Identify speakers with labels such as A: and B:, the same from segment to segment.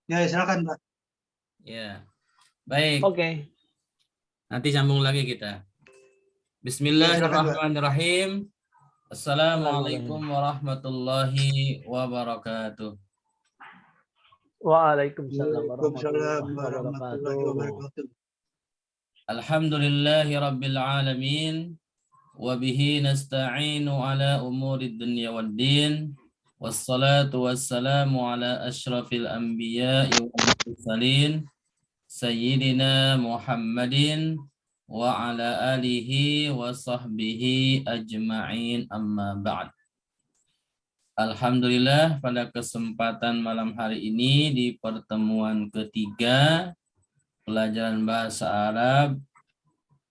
A: Ya, silakan, Pak.
B: Ya, baik.
C: Oke.
B: Nanti sambung lagi kita.
A: Ya, silakan, Pak.
B: Bismillahirrahmanirrahim. Assalamualaikum warahmatullahi wabarakatuh.
C: Waalaikumsalam
A: Waalaikumsalam
C: warahmatullahi
A: warahmatullahi
C: wabarakatuh.
A: wabarakatuh.
B: Alhamdulillahi rabbil alamin. Wabihi nasta'inu ala umuri dunya waddin. Wassalatu wassalamu ala ashrafil anbiya'i wal mursalin. Sayyidina Muhammadin wa ala alihi wa sahbihi ajma'in amma ba'd. Alhamdulillah pada kesempatan malam hari ini di pertemuan ketiga pelajaran bahasa Arab,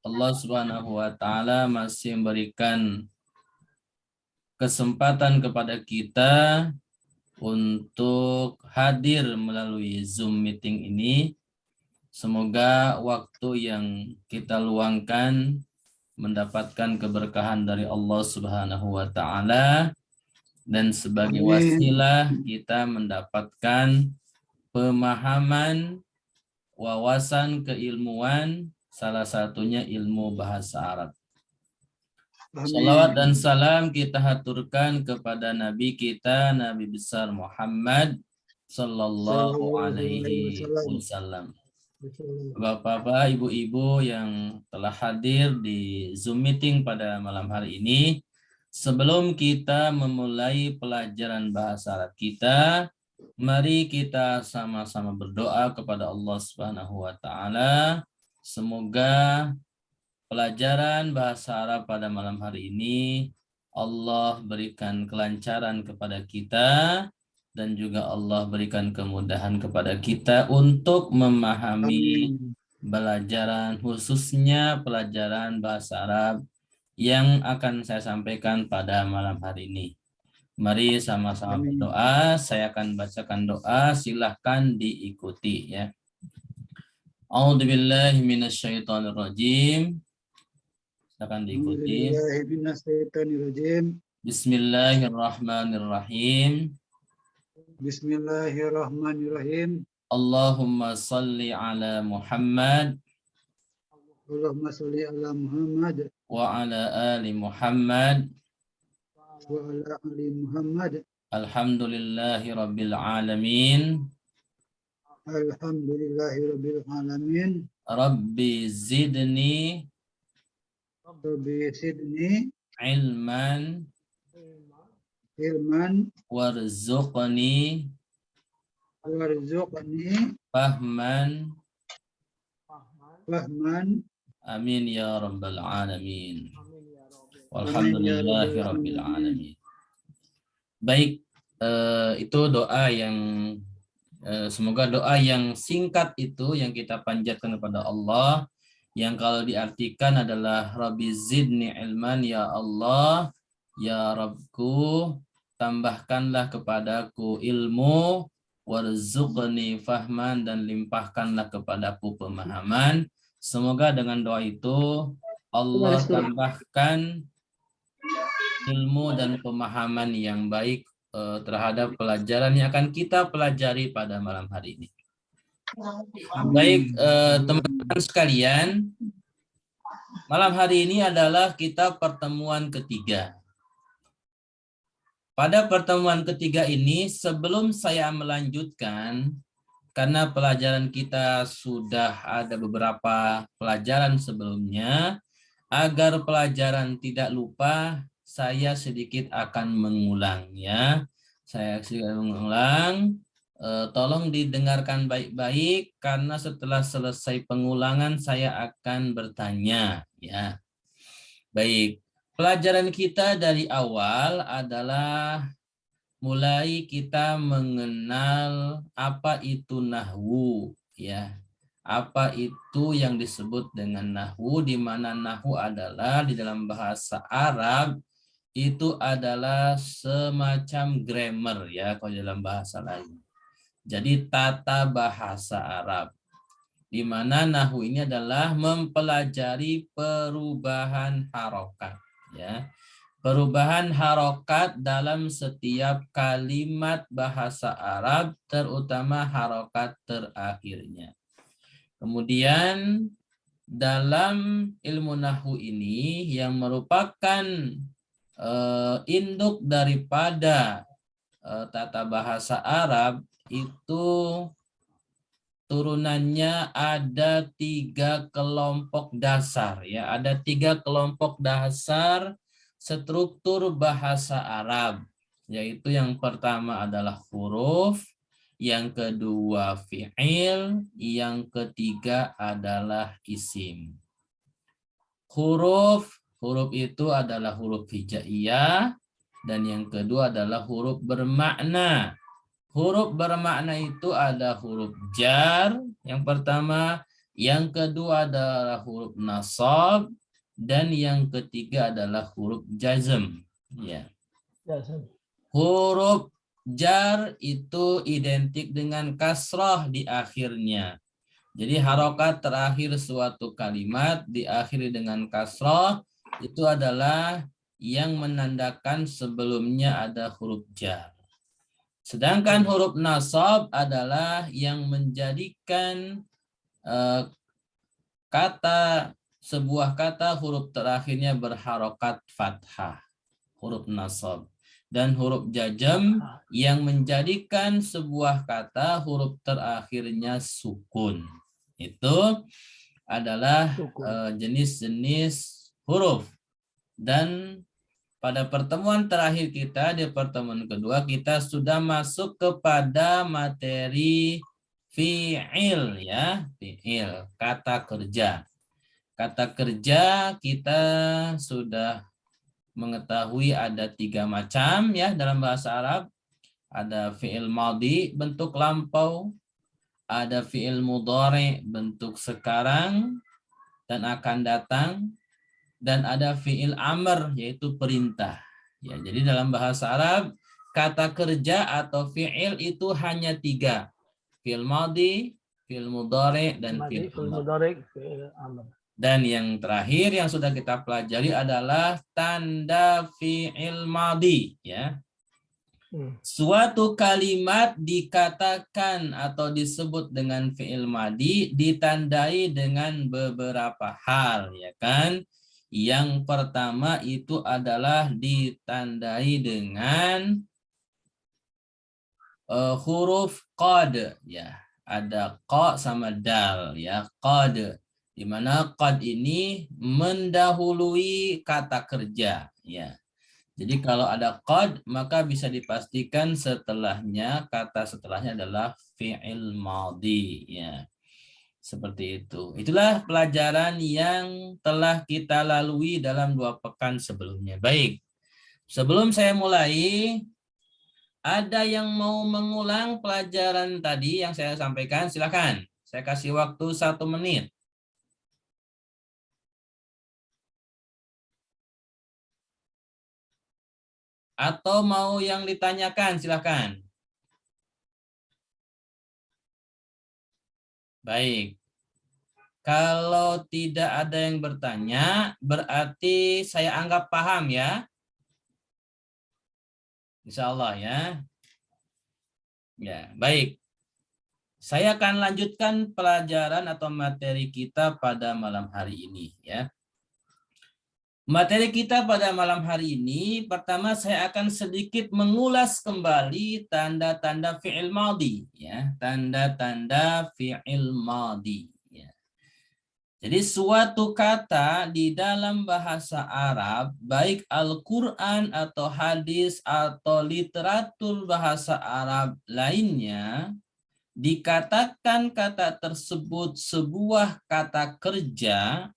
B: Allah Subhanahu wa taala masih memberikan kesempatan kepada kita untuk hadir melalui Zoom meeting ini. Semoga waktu yang kita luangkan mendapatkan keberkahan dari Allah Subhanahu wa taala dan sebagai wasilah kita mendapatkan pemahaman, wawasan keilmuan, salah satunya ilmu bahasa Arab. Salawat dan salam kita haturkan kepada Nabi kita, Nabi besar Muhammad Sallallahu Alaihi Wasallam. Bapak-bapak, ibu-ibu yang telah hadir di Zoom meeting pada malam hari ini, sebelum kita memulai pelajaran bahasa Arab kita, mari kita sama-sama berdoa kepada Allah Subhanahu wa taala. Semoga pelajaran bahasa Arab pada malam hari ini Allah berikan kelancaran kepada kita dan juga Allah berikan kemudahan kepada kita untuk memahami pelajaran, khususnya pelajaran bahasa Arab yang akan saya sampaikan pada malam hari ini. Mari sama-sama berdoa. Saya akan bacakan doa, silahkan diikuti ya. A'udzubillahi minasyaitonirrajim. Silakan diikuti. Bismillahirrahmanirrahim.
A: Bismillahirrahmanirrahim.
B: Allahumma salli ala Muhammad.
A: Allahumma salli ala Muhammad.
B: Wa ala ali Muhammad.
A: Wa ala ali Muhammad.
B: Alhamdulillahi rabbil alamin.
A: Alhamdulillahi rabbil alamin.
B: Rabbi zidni.
A: Rabbi zidni.
B: Ilman.
A: Ilman.
B: Warzuqni.
A: Warzuqni.
B: Fahman.
A: Fahman.
B: Amin ya rabbal alamin. Walhamdulillahi rabbil alamin. Baik, itu doa yang semoga doa yang singkat itu yang kita panjatkan kepada Allah, yang kalau diartikan adalah Rabbi zidni ilman, ya Allah, ya Rabbku, tambahkanlah kepadaku ilmu, warzuqni fahman, dan limpahkanlah kepadaku pemahaman. Semoga dengan doa itu Allah tambahkan ilmu dan pemahaman yang baik terhadap pelajaran yang akan kita pelajari pada malam hari ini. Baik, teman-teman sekalian, malam hari ini adalah kita pertemuan ketiga. Pada pertemuan ketiga ini, sebelum saya melanjutkan, karena pelajaran kita sudah ada beberapa pelajaran sebelumnya, agar pelajaran tidak lupa, saya sedikit akan mengulang ya. Saya sedikit mengulang. Tolong didengarkan baik-baik karena setelah selesai pengulangan saya akan bertanya ya. Baik, pelajaran kita dari awal adalah mulai kita mengenal apa itu nahwu ya. Apa itu yang disebut dengan nahwu, di mana nahwu adalah di dalam bahasa Arab itu adalah semacam grammar ya kalau dalam bahasa lain. Jadi tata bahasa Arab, di mana nahwu ini adalah mempelajari perubahan harokat ya. perubahan harokat dalam setiap kalimat bahasa Arab, terutama harokat terakhirnya. Kemudian dalam ilmu nahwu ini yang merupakan induk daripada tata bahasa Arab itu turunannya ada 3 kelompok dasar, ya, ada 3 kelompok dasar struktur bahasa Arab, yaitu yang pertama adalah huruf, yang kedua fi'il, yang ketiga adalah isim. Huruf itu adalah huruf hijaiyah, dan yang kedua adalah huruf bermakna. Huruf bermakna itu ada huruf jar yang pertama, yang kedua adalah huruf nasab, dan yang ketiga adalah huruf jazm. Ya. Huruf jar itu identik dengan kasrah di akhirnya. Jadi harokat terakhir suatu kalimat diakhiri dengan kasrah itu adalah yang menandakan sebelumnya ada huruf jar. Sedangkan huruf nasab adalah yang menjadikan sebuah kata huruf terakhirnya berharokat fathah, huruf nasab. Dan huruf jazm yang menjadikan sebuah kata huruf terakhirnya sukun. Itu adalah jenis-jenis huruf. Dan pada pertemuan terakhir kita, di pertemuan kedua, kita sudah masuk kepada materi fi'il, ya, fi'il, kata kerja. Kata kerja kita sudah mengetahui ada 3 macam, ya, dalam bahasa Arab. Ada fi'il madhi, bentuk lampau, ada fi'il mudhari, bentuk sekarang dan akan datang, dan ada fi'il amr, yaitu perintah. Ya, jadi dalam bahasa Arab, kata kerja atau fi'il itu hanya 3. Fi'il madhi, fi'il mudhari, dan fi'il amr. Dan yang terakhir yang sudah kita pelajari adalah tanda fi'il madhi. Ya. Suatu kalimat dikatakan atau disebut dengan fi'il madhi ditandai dengan beberapa hal, ya kan? Yang pertama itu adalah ditandai dengan huruf qad, ya. Ada qa sama dal, ya, qad. Di mana qad ini mendahului kata kerja, ya. Jadi kalau ada qad maka bisa dipastikan setelahnya, kata setelahnya adalah fi'il madhi, ya. Seperti itu. Itulah pelajaran yang telah kita lalui dalam 2 pekan sebelumnya. Baik, sebelum saya mulai, ada yang mau mengulang pelajaran tadi yang saya sampaikan? Silakan. Saya kasih waktu 1 menit. Atau mau yang ditanyakan? Silakan. Baik. Kalau tidak ada yang bertanya, berarti saya anggap paham, ya. Insya Allah, ya. Ya, baik. Saya akan lanjutkan pelajaran atau materi kita pada malam hari ini, ya. Materi kita pada malam hari ini, pertama saya akan sedikit mengulas kembali tanda-tanda fi'il madhi, ya, tanda-tanda fi'il madhi. Jadi suatu kata di dalam bahasa Arab, baik Al-Quran atau hadis atau literatur bahasa Arab lainnya, dikatakan kata tersebut sebuah kata kerja,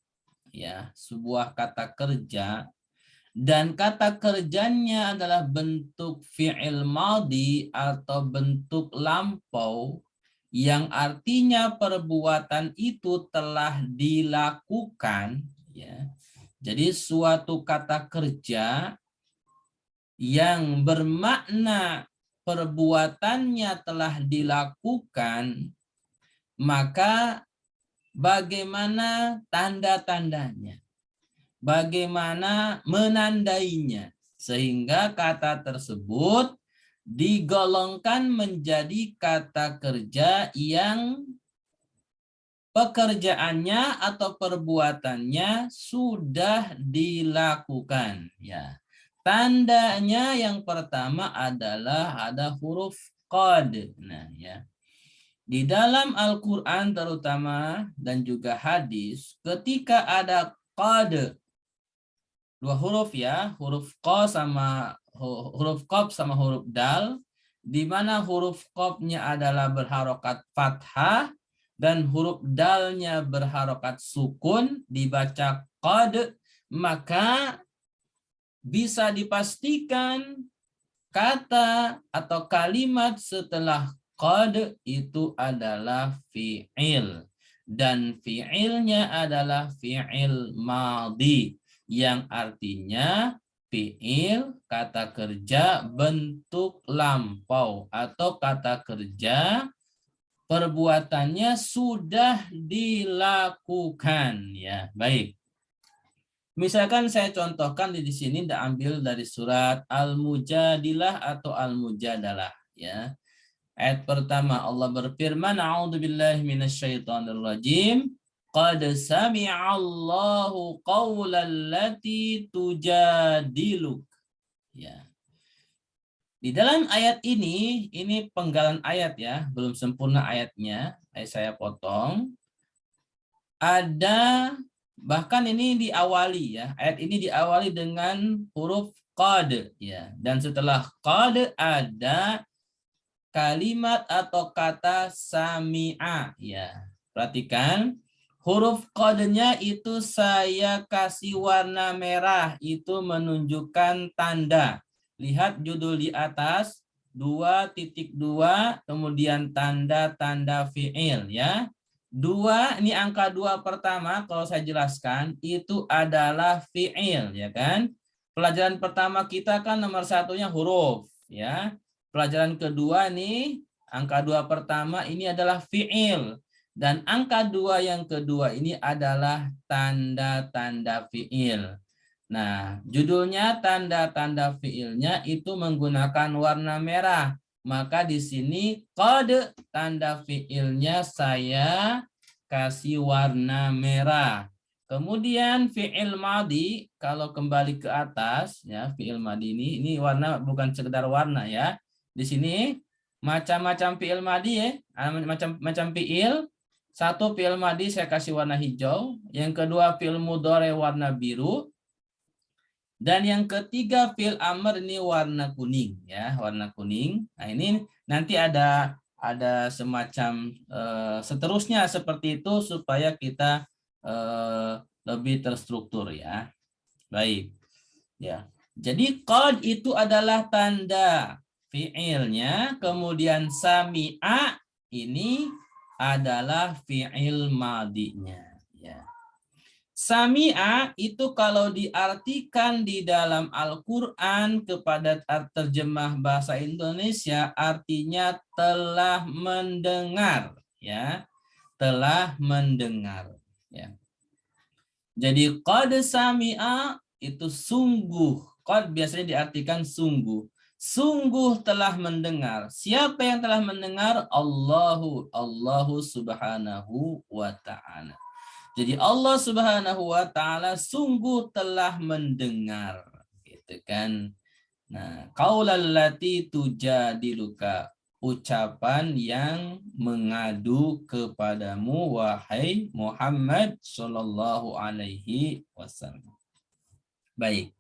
B: ya, sebuah kata kerja, dan kata kerjanya adalah bentuk fi'il madhi atau bentuk lampau, yang artinya perbuatan itu telah dilakukan, ya. Jadi suatu kata kerja yang bermakna perbuatannya telah dilakukan, maka bagaimana tanda-tandanya? Bagaimana menandainya? Sehingga kata tersebut digolongkan menjadi kata kerja yang pekerjaannya atau perbuatannya sudah dilakukan. Ya. Tandanya yang pertama adalah ada huruf qad. Nah, ya. Di dalam Al-Quran terutama dan juga hadis, ketika ada qad, dua huruf ya, huruf qa sama huruf qaf sama huruf dal, di mana huruf qafnya adalah berharokat fathah dan huruf dalnya berharokat sukun, dibaca qad, maka bisa dipastikan kata atau kalimat setelah qad itu adalah fi'il. Dan fi'ilnya adalah fi'il madhi. Yang artinya fi'il kata kerja bentuk lampau. Atau kata kerja perbuatannya sudah dilakukan. Ya, baik. Misalkan saya contohkan di sini diambil dari surat Al-Mujadilah atau Al-Mujadalah ya. Ayat pertama Allah berfirman, A'udzubillahi minasyaitonirrajim. Qad sami'allahu qaulal lati tujadiluk. Ya. Di dalam ayat ini penggalan ayat ya, belum sempurna ayatnya. Saya potong. Ada bahkan ini diawali ya, ayat ini diawali dengan huruf qad ya, dan setelah qad ada kalimat atau kata sami'a ya. Perhatikan huruf qadnya itu saya kasih warna merah, itu menunjukkan tanda. Lihat judul di atas 2.2 kemudian tanda-tanda fi'il ya. 2 ini angka 2 pertama kalau saya jelaskan itu adalah fi'il ya kan. Pelajaran pertama kita kan nomor satunya huruf ya. Pelajaran kedua nih angka 2 pertama ini adalah fi'il dan angka 2 yang kedua ini adalah tanda-tanda fi'il. Nah, judulnya tanda-tanda fi'ilnya itu menggunakan warna merah. Maka di sini kode tanda fi'ilnya saya kasih warna merah. Kemudian fi'il madhi kalau kembali ke atas ya, fi'il madhi ini warna bukan sekedar warna ya. Di sini macam-macam fi'il madhi ya, macam fi'il. Satu fi'il madhi saya kasih warna hijau, yang kedua fi'il mudhari warna biru. Dan yang ketiga fi'il amr ini warna kuning ya, warna kuning. Nah, ini nanti ada semacam seterusnya seperti itu supaya kita lebih terstruktur ya. Baik. Ya. Jadi qad itu adalah tanda fi'ilnya, kemudian sami'a ini adalah fi'il madinya ya. Sami'a itu kalau diartikan di dalam Al-Quran kepada terjemah bahasa Indonesia artinya telah mendengar ya, telah mendengar ya. Jadi qad sami'a itu sungguh, qad biasanya diartikan sungguh. Sungguh telah mendengar. Siapa yang telah mendengar? Allahu subhanahu wa ta'ala. Jadi Allah Subhanahu wa taala sungguh telah mendengar gitu kan. Nah, qaulal lati tujadiluka, ucapan yang mengadu kepadamu wahai Muhammad sallallahu alaihi wasallam. Baik.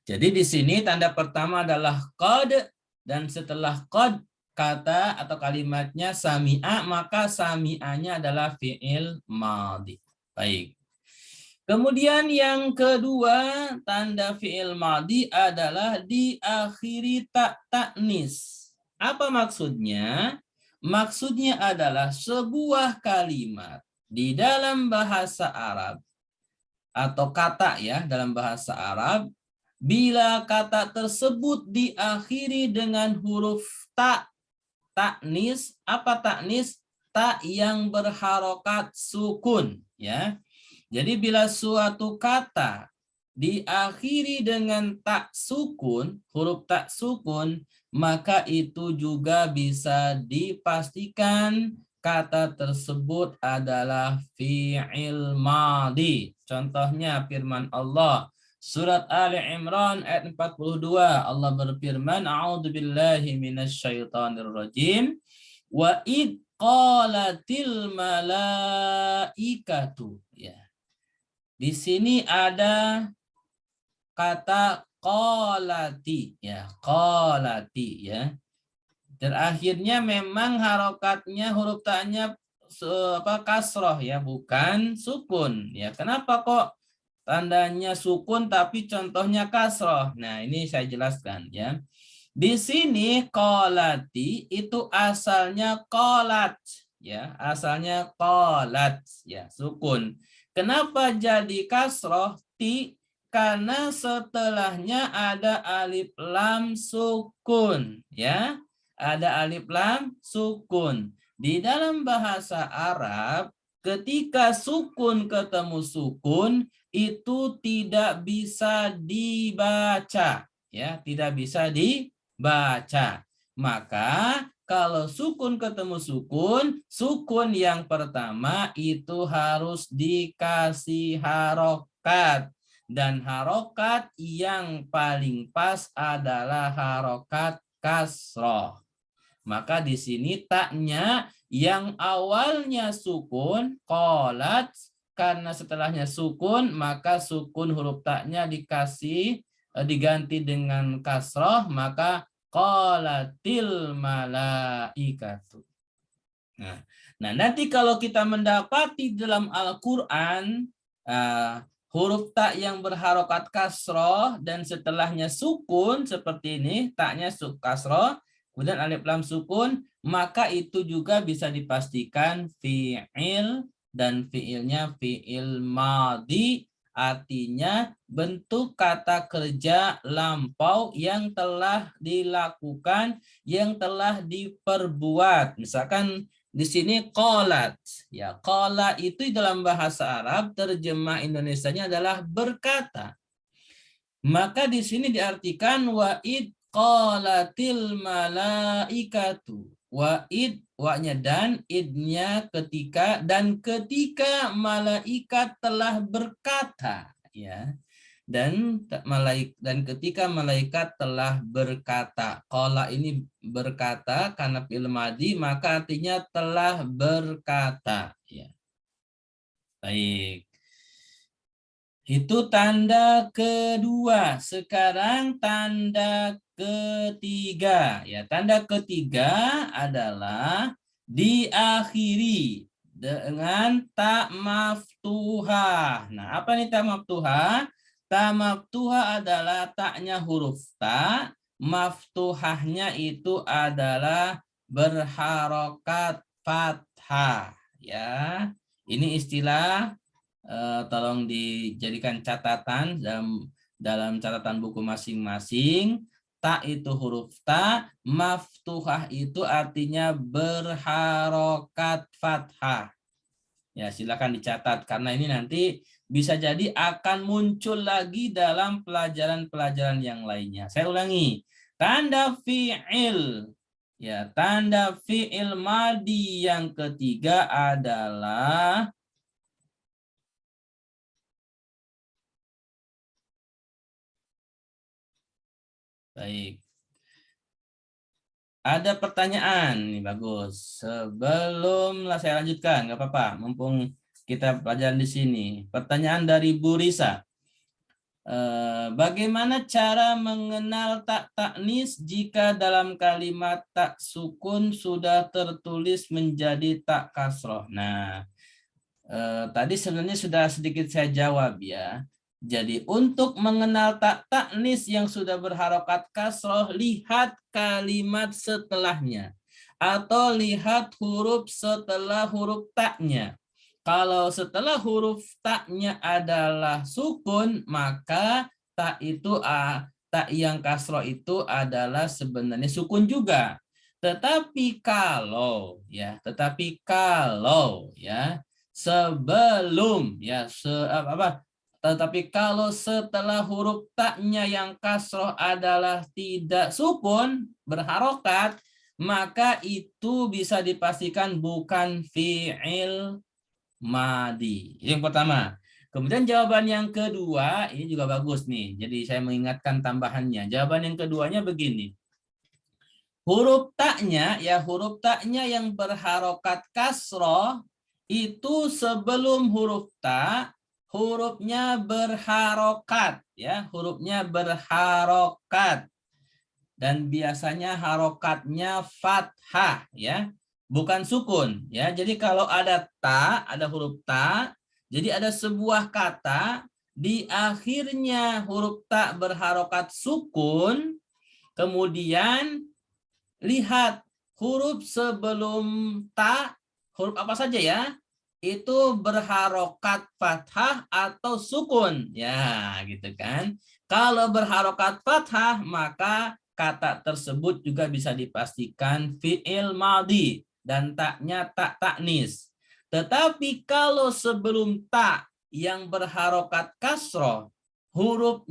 B: Jadi di sini tanda pertama adalah qad dan setelah qad kata atau kalimatnya sami'a maka sami'anya adalah fi'il madhi. Baik. Kemudian yang kedua, tanda fi'il madhi adalah diakhiri ta'nis. Apa maksudnya? Maksudnya adalah sebuah kalimat di dalam bahasa Arab atau kata ya dalam bahasa Arab, bila kata tersebut diakhiri dengan huruf ta, ta'nis, apa ta'nis? Ta yang berharokat sukun ya. Jadi bila suatu kata diakhiri dengan tak sukun, huruf tak sukun, maka itu juga bisa dipastikan kata tersebut adalah fi'il madhi. Contohnya firman Allah surat Ali Imran ayat 42, Allah berfirman, a'udzubillahi minasyaitonir rajim, wa id qalatil malaikatu. Ya. Di sini ada kata qalati, ya, qalati, ya. Terakhirnya memang harokatnya, huruf ta'nya kasroh, ya, bukan sukun, ya. Kenapa kok tandanya sukun tapi contohnya kasroh? Nah, ini saya jelaskan, ya. Di sini qalati itu asalnya qalat, ya, asalnya qalat, ya, sukun. Kenapa jadi kasroh? Karena setelahnya ada alif lam sukun, ya. Ada alif lam sukun. Di dalam bahasa Arab, ketika sukun ketemu sukun itu tidak bisa dibaca, ya, tidak bisa dibaca. Maka kalau sukun ketemu sukun, sukun yang pertama itu harus dikasih harokat. Dan harokat yang paling pas adalah harokat kasroh. Maka di sini taknya yang awalnya sukun, qolat, karena setelahnya sukun, maka sukun huruf taknya diganti dengan kasroh, maka qolatil malaikatu. Nah, nanti kalau kita mendapati dalam Al-Quran huruf tak yang berharokat kasroh dan setelahnya sukun seperti ini, taknya kasroh, kemudian alif lam sukun, maka itu juga bisa dipastikan fi'il dan fi'ilnya fi'il madhi, artinya bentuk kata kerja lampau yang telah dilakukan, yang telah diperbuat. Misalkan di sini qolat, ya, qola itu dalam bahasa Arab terjemah Indonesianya adalah berkata. Maka di sini diartikan wa'id qolatil malaikatu. Wa'id, wa-nya dan, idnya ketika, dan ketika malaikat telah berkata, ya. Dan ketika malaikat telah berkata, qala ini berkata karena fi'il madhi, maka artinya telah berkata, ya. Baik. Itu tanda kedua. Sekarang tanda ketiga, ya. Tanda ketiga adalah diakhiri dengan ta maftuhah. Nah, apa nih ta maftuhah? Ta maftuhah adalah taknya huruf ta, maftuhahnya itu adalah berharokat fathah, ya. Ini istilah, tolong dijadikan catatan dalam catatan buku masing-masing. Ta itu huruf ta, maftuhah itu artinya berharokat fathah. Ya, silakan dicatat karena ini nanti bisa jadi akan muncul lagi dalam pelajaran-pelajaran yang lainnya. Saya ulangi. Tanda fi'il, ya, tanda fi'il madhi yang ketiga adalah baik. Ada pertanyaan, ini bagus. Sebelum saya lanjutkan, nggak apa-apa, mumpung kita pelajaran di sini. Pertanyaan dari Bu Risa. Bagaimana cara mengenal tak taknis jika dalam kalimat tak sukun sudah tertulis menjadi tak kasroh? Nah, tadi sebenarnya sudah sedikit saya jawab, ya. Jadi untuk mengenal tak taknis yang sudah berharokat kasroh, lihat kalimat setelahnya atau lihat huruf setelah huruf taknya. Kalau setelah huruf taknya adalah sukun, maka tak itu tak yang kasroh itu adalah sebenarnya sukun juga. Tetapi kalau sebelum, ya, Tetapi kalau setelah huruf taknya yang kasroh adalah tidak sukun, berharokat, maka itu bisa dipastikan bukan fi'il madi. Yang pertama. Kemudian jawaban yang kedua, ini juga bagus nih. Jadi saya mengingatkan tambahannya. Jawaban yang keduanya begini. Huruf taknya yang berharokat kasroh itu sebelum huruf ta, hurufnya berharokat, ya, hurufnya berharokat. Dan biasanya harokatnya fathah, ya, bukan sukun, ya. Jadi kalau ada ta, ada huruf ta, jadi ada sebuah kata di akhirnya huruf ta berharokat sukun, kemudian lihat huruf sebelum ta, huruf apa saja ya, itu berharokat fathah atau sukun, ya, gitu kan. Kalau berharokat fathah, maka kata tersebut juga bisa dipastikan fi'il madhi dan taknya tak taknis. Tetapi kalau sebelum ta yang berharokat kasroh, huruf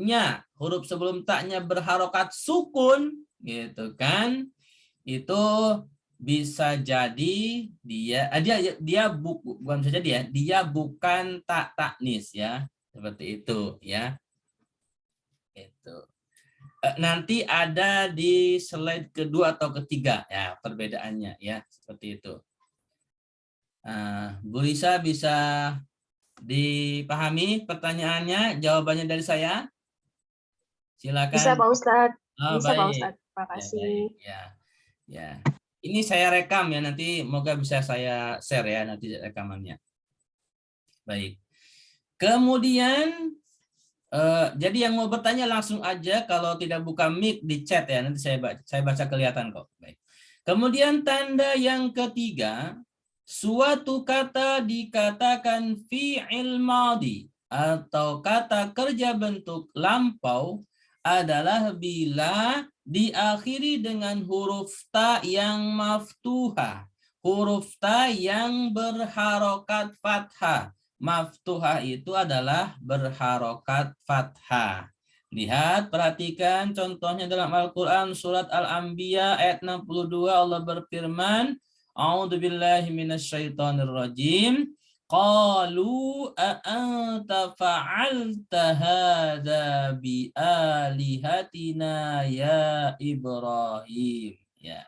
B: sebelum taknya berharokat sukun, gitu kan, itu bisa jadi bukan saja dia bukan tak taknis, ya, seperti itu, ya. Itu nanti ada di slide kedua atau ketiga, ya, perbedaannya, ya, seperti itu. Bu Lisa bisa dipahami pertanyaannya, jawabannya dari saya?
C: Bisa
B: Silakan.
C: Pak Ustadz.
B: Oh,
C: Bisa Pak
B: baik.
C: Ustadz. Terima
B: Ya,
C: kasih.
B: baik. Ya. Ya. Ini saya rekam ya, nanti moga bisa saya share ya nanti rekamannya. Baik. Kemudian jadi yang mau bertanya langsung aja, kalau tidak buka mic di chat ya, nanti saya baca kelihatan kok. Baik. Kemudian tanda yang ketiga, suatu kata dikatakan fi'il madhi atau kata kerja bentuk lampau adalah bila diakhiri dengan huruf ta yang maftuhah, huruf ta yang berharokat fathah. Maftuhah itu adalah berharokat fathah. Lihat, perhatikan contohnya dalam Al-Quran surat Al-Anbiya ayat 62, Allah berfirman, A'udzubillahi minasyaitonirrajim. Qalu a'anta fa'alta hadza bi alihatina ya Ibrahim. Ya.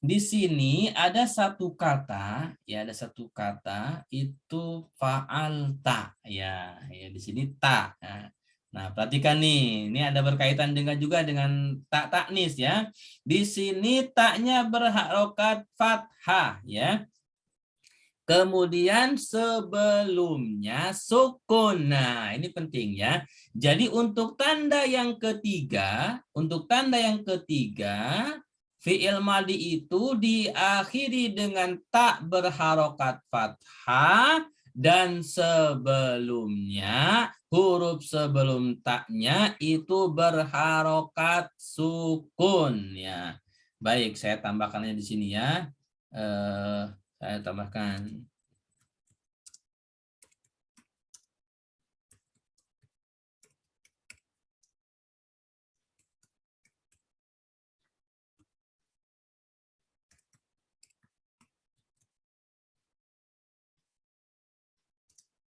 B: Di sini ada satu kata, ya, ada satu kata itu fa'alta, ya, di sini ta. Nah, perhatikan nih, ini ada berkaitan juga dengan tak taknis, ya. Di sini taknya berharokat fathah, ya. Kemudian sebelumnya sukun. Nah, ini penting, ya. Jadi untuk tanda yang ketiga, fi'il madhi itu diakhiri dengan tak berharokat fathah dan sebelumnya huruf sebelum taknya itu berharokat sukun, ya. Baik, saya tambahkannya di sini, ya. Saya tambahkan.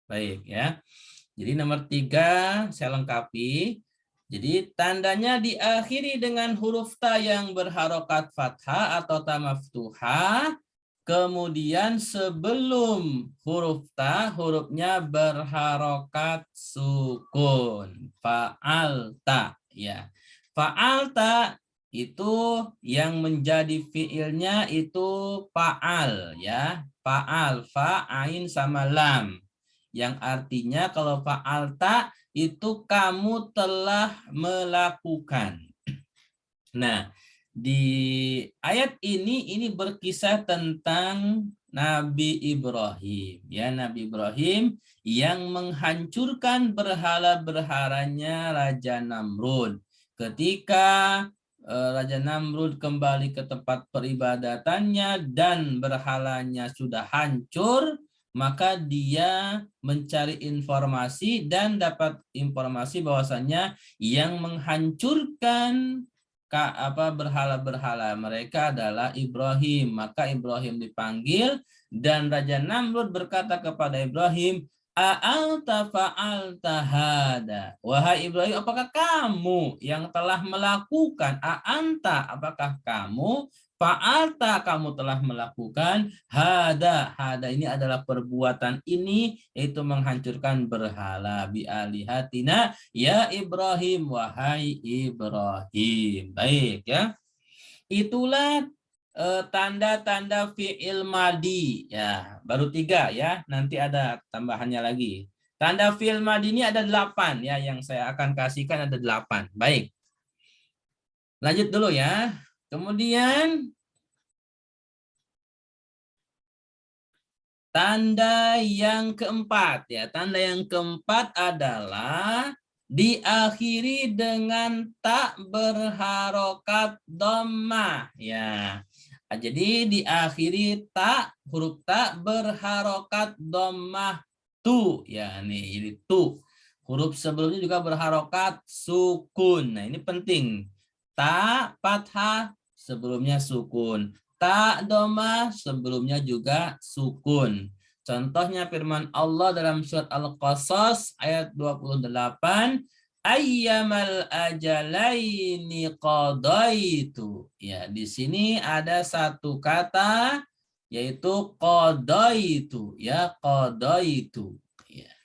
B: Baik, ya. Jadi nomor 3 saya lengkapi. Jadi tandanya diakhiri dengan huruf ta yang berharokat fathah atau ta maftuhah. Kemudian sebelum huruf ta, hurufnya berharokat sukun. Fa'alta, ya. Fa'alta itu yang menjadi fiilnya itu fa'al, ya. Fa'al, fa'ain sama lam. Yang artinya kalau fa'alta itu kamu telah melakukan. Nah, di ayat ini berkisah tentang Nabi Ibrahim, ya, Nabi Ibrahim yang menghancurkan berhala-berhalanya Raja Namrud. Ketika Raja Namrud kembali ke tempat peribadatannya dan berhalanya sudah hancur, maka dia mencari informasi dan dapat informasi bahwasannya yang menghancurkan berhala-berhala mereka adalah Ibrahim. Maka Ibrahim dipanggil dan Raja Namrud berkata kepada Ibrahim, "A'anta fa'alta hada?" Wahai Ibrahim, apakah kamu yang telah melakukan? A'anta, apakah kamu? Fa'alta, kamu telah melakukan hada ini adalah perbuatan ini, yaitu menghancurkan berhala bi'alihatina ya Ibrahim, wahai Ibrahim. Baik ya, itulah tanda-tanda fi'il madi ya, baru 3 ya, nanti ada tambahannya lagi. Tanda fi'il madi ini ada 8 ya, yang saya akan kasihkan ada 8. Baik, lanjut dulu ya. Kemudian tanda yang keempat ya, tanda yang keempat adalah diakhiri dengan tak berharokat dhammah ya. Jadi diakhiri huruf tak berharokat dhammah tu ya, nih ini tu. Huruf sebelumnya juga berharokat sukun. Nah, ini penting. Ta fathah sebelumnya sukun. Ta dhammah sebelumnya juga sukun. Contohnya firman Allah dalam surat Al-Qasas ayat 28, ayyamal ajalaini qadaitu. Ya, di sini ada satu kata yaitu qadaitu ya, qadaitu ya.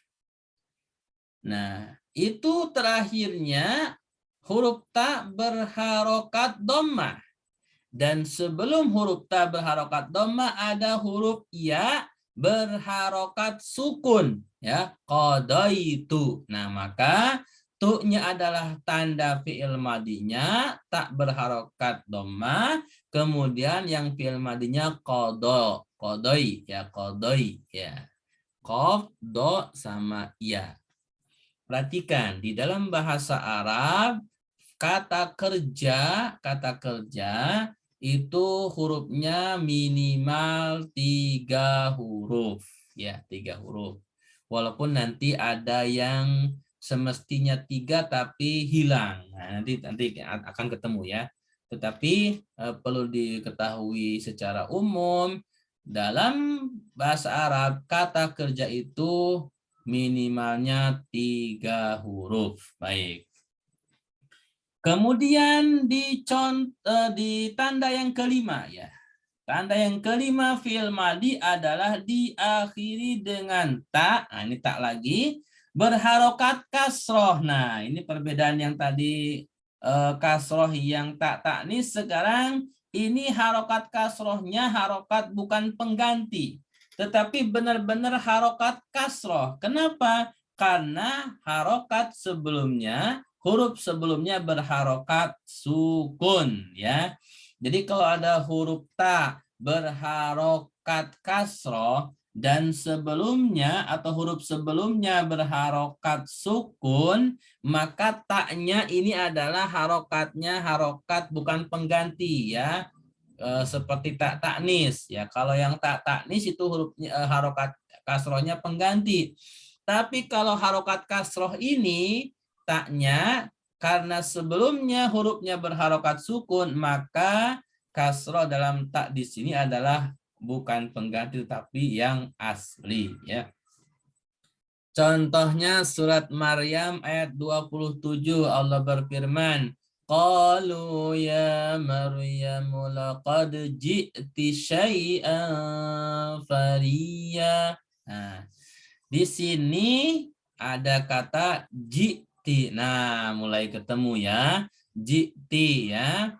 B: Nah, itu terakhirnya huruf ta berharokat dhammah. Dan sebelum huruf ta berharokat dhammah ada huruf ya berharokat sukun ya, qadaitu. Nah, maka tu-nya adalah tanda fi'il madinya tak berharokat dhammah, kemudian yang fi'il madinya qadai ya, qadai ya. Qaf, do sama ya. Perhatikan di dalam bahasa Arab kata kerja itu hurufnya minimal 3 huruf ya, 3 huruf. Walaupun nanti ada yang semestinya 3 tapi hilang. Nah, nanti akan ketemu ya. Tetapi perlu diketahui secara umum dalam bahasa Arab kata kerja itu minimalnya 3 huruf. Baik. Kemudian di tanda yang kelima ya. Tanda yang kelima fi'il madi adalah diakhiri dengan ta. Nah, ini tak lagi berharokat kasroh. Nah, ini perbedaan yang tadi kasroh yang tak taknis, sekarang ini harokat kasrohnya harokat bukan pengganti, tetapi benar-benar harokat kasroh. Kenapa? Karena harokat sebelumnya, huruf sebelumnya berharokat sukun ya. Jadi kalau ada huruf ta berharokat kasroh dan sebelumnya atau huruf sebelumnya berharokat sukun, maka taknya ini adalah harokatnya harokat bukan pengganti ya. Seperti tak taknis ya. Kalau yang tak taknis itu hurufnya harokat kasrohnya pengganti. Tapi kalau harokat kasroh ini taknya karena sebelumnya hurufnya berharokat sukun, maka kasroh dalam tak di sini adalah bukan pengganti tapi yang asli ya. Contohnya surat Maryam ayat 27, Allah berfirman, qalu ya Maryam laqad ji'ti syai'an fariya. Nah, di sini ada kata ji'ti. Nah, mulai ketemu ya. Ji'ti ya.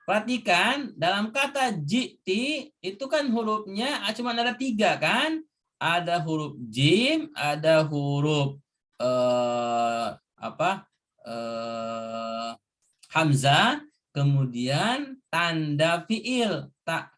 B: Perhatikan dalam kata ji'ti itu kan hurufnya cuma ada 3 kan? Ada huruf jim, ada huruf hamzah, kemudian tanda fiil tak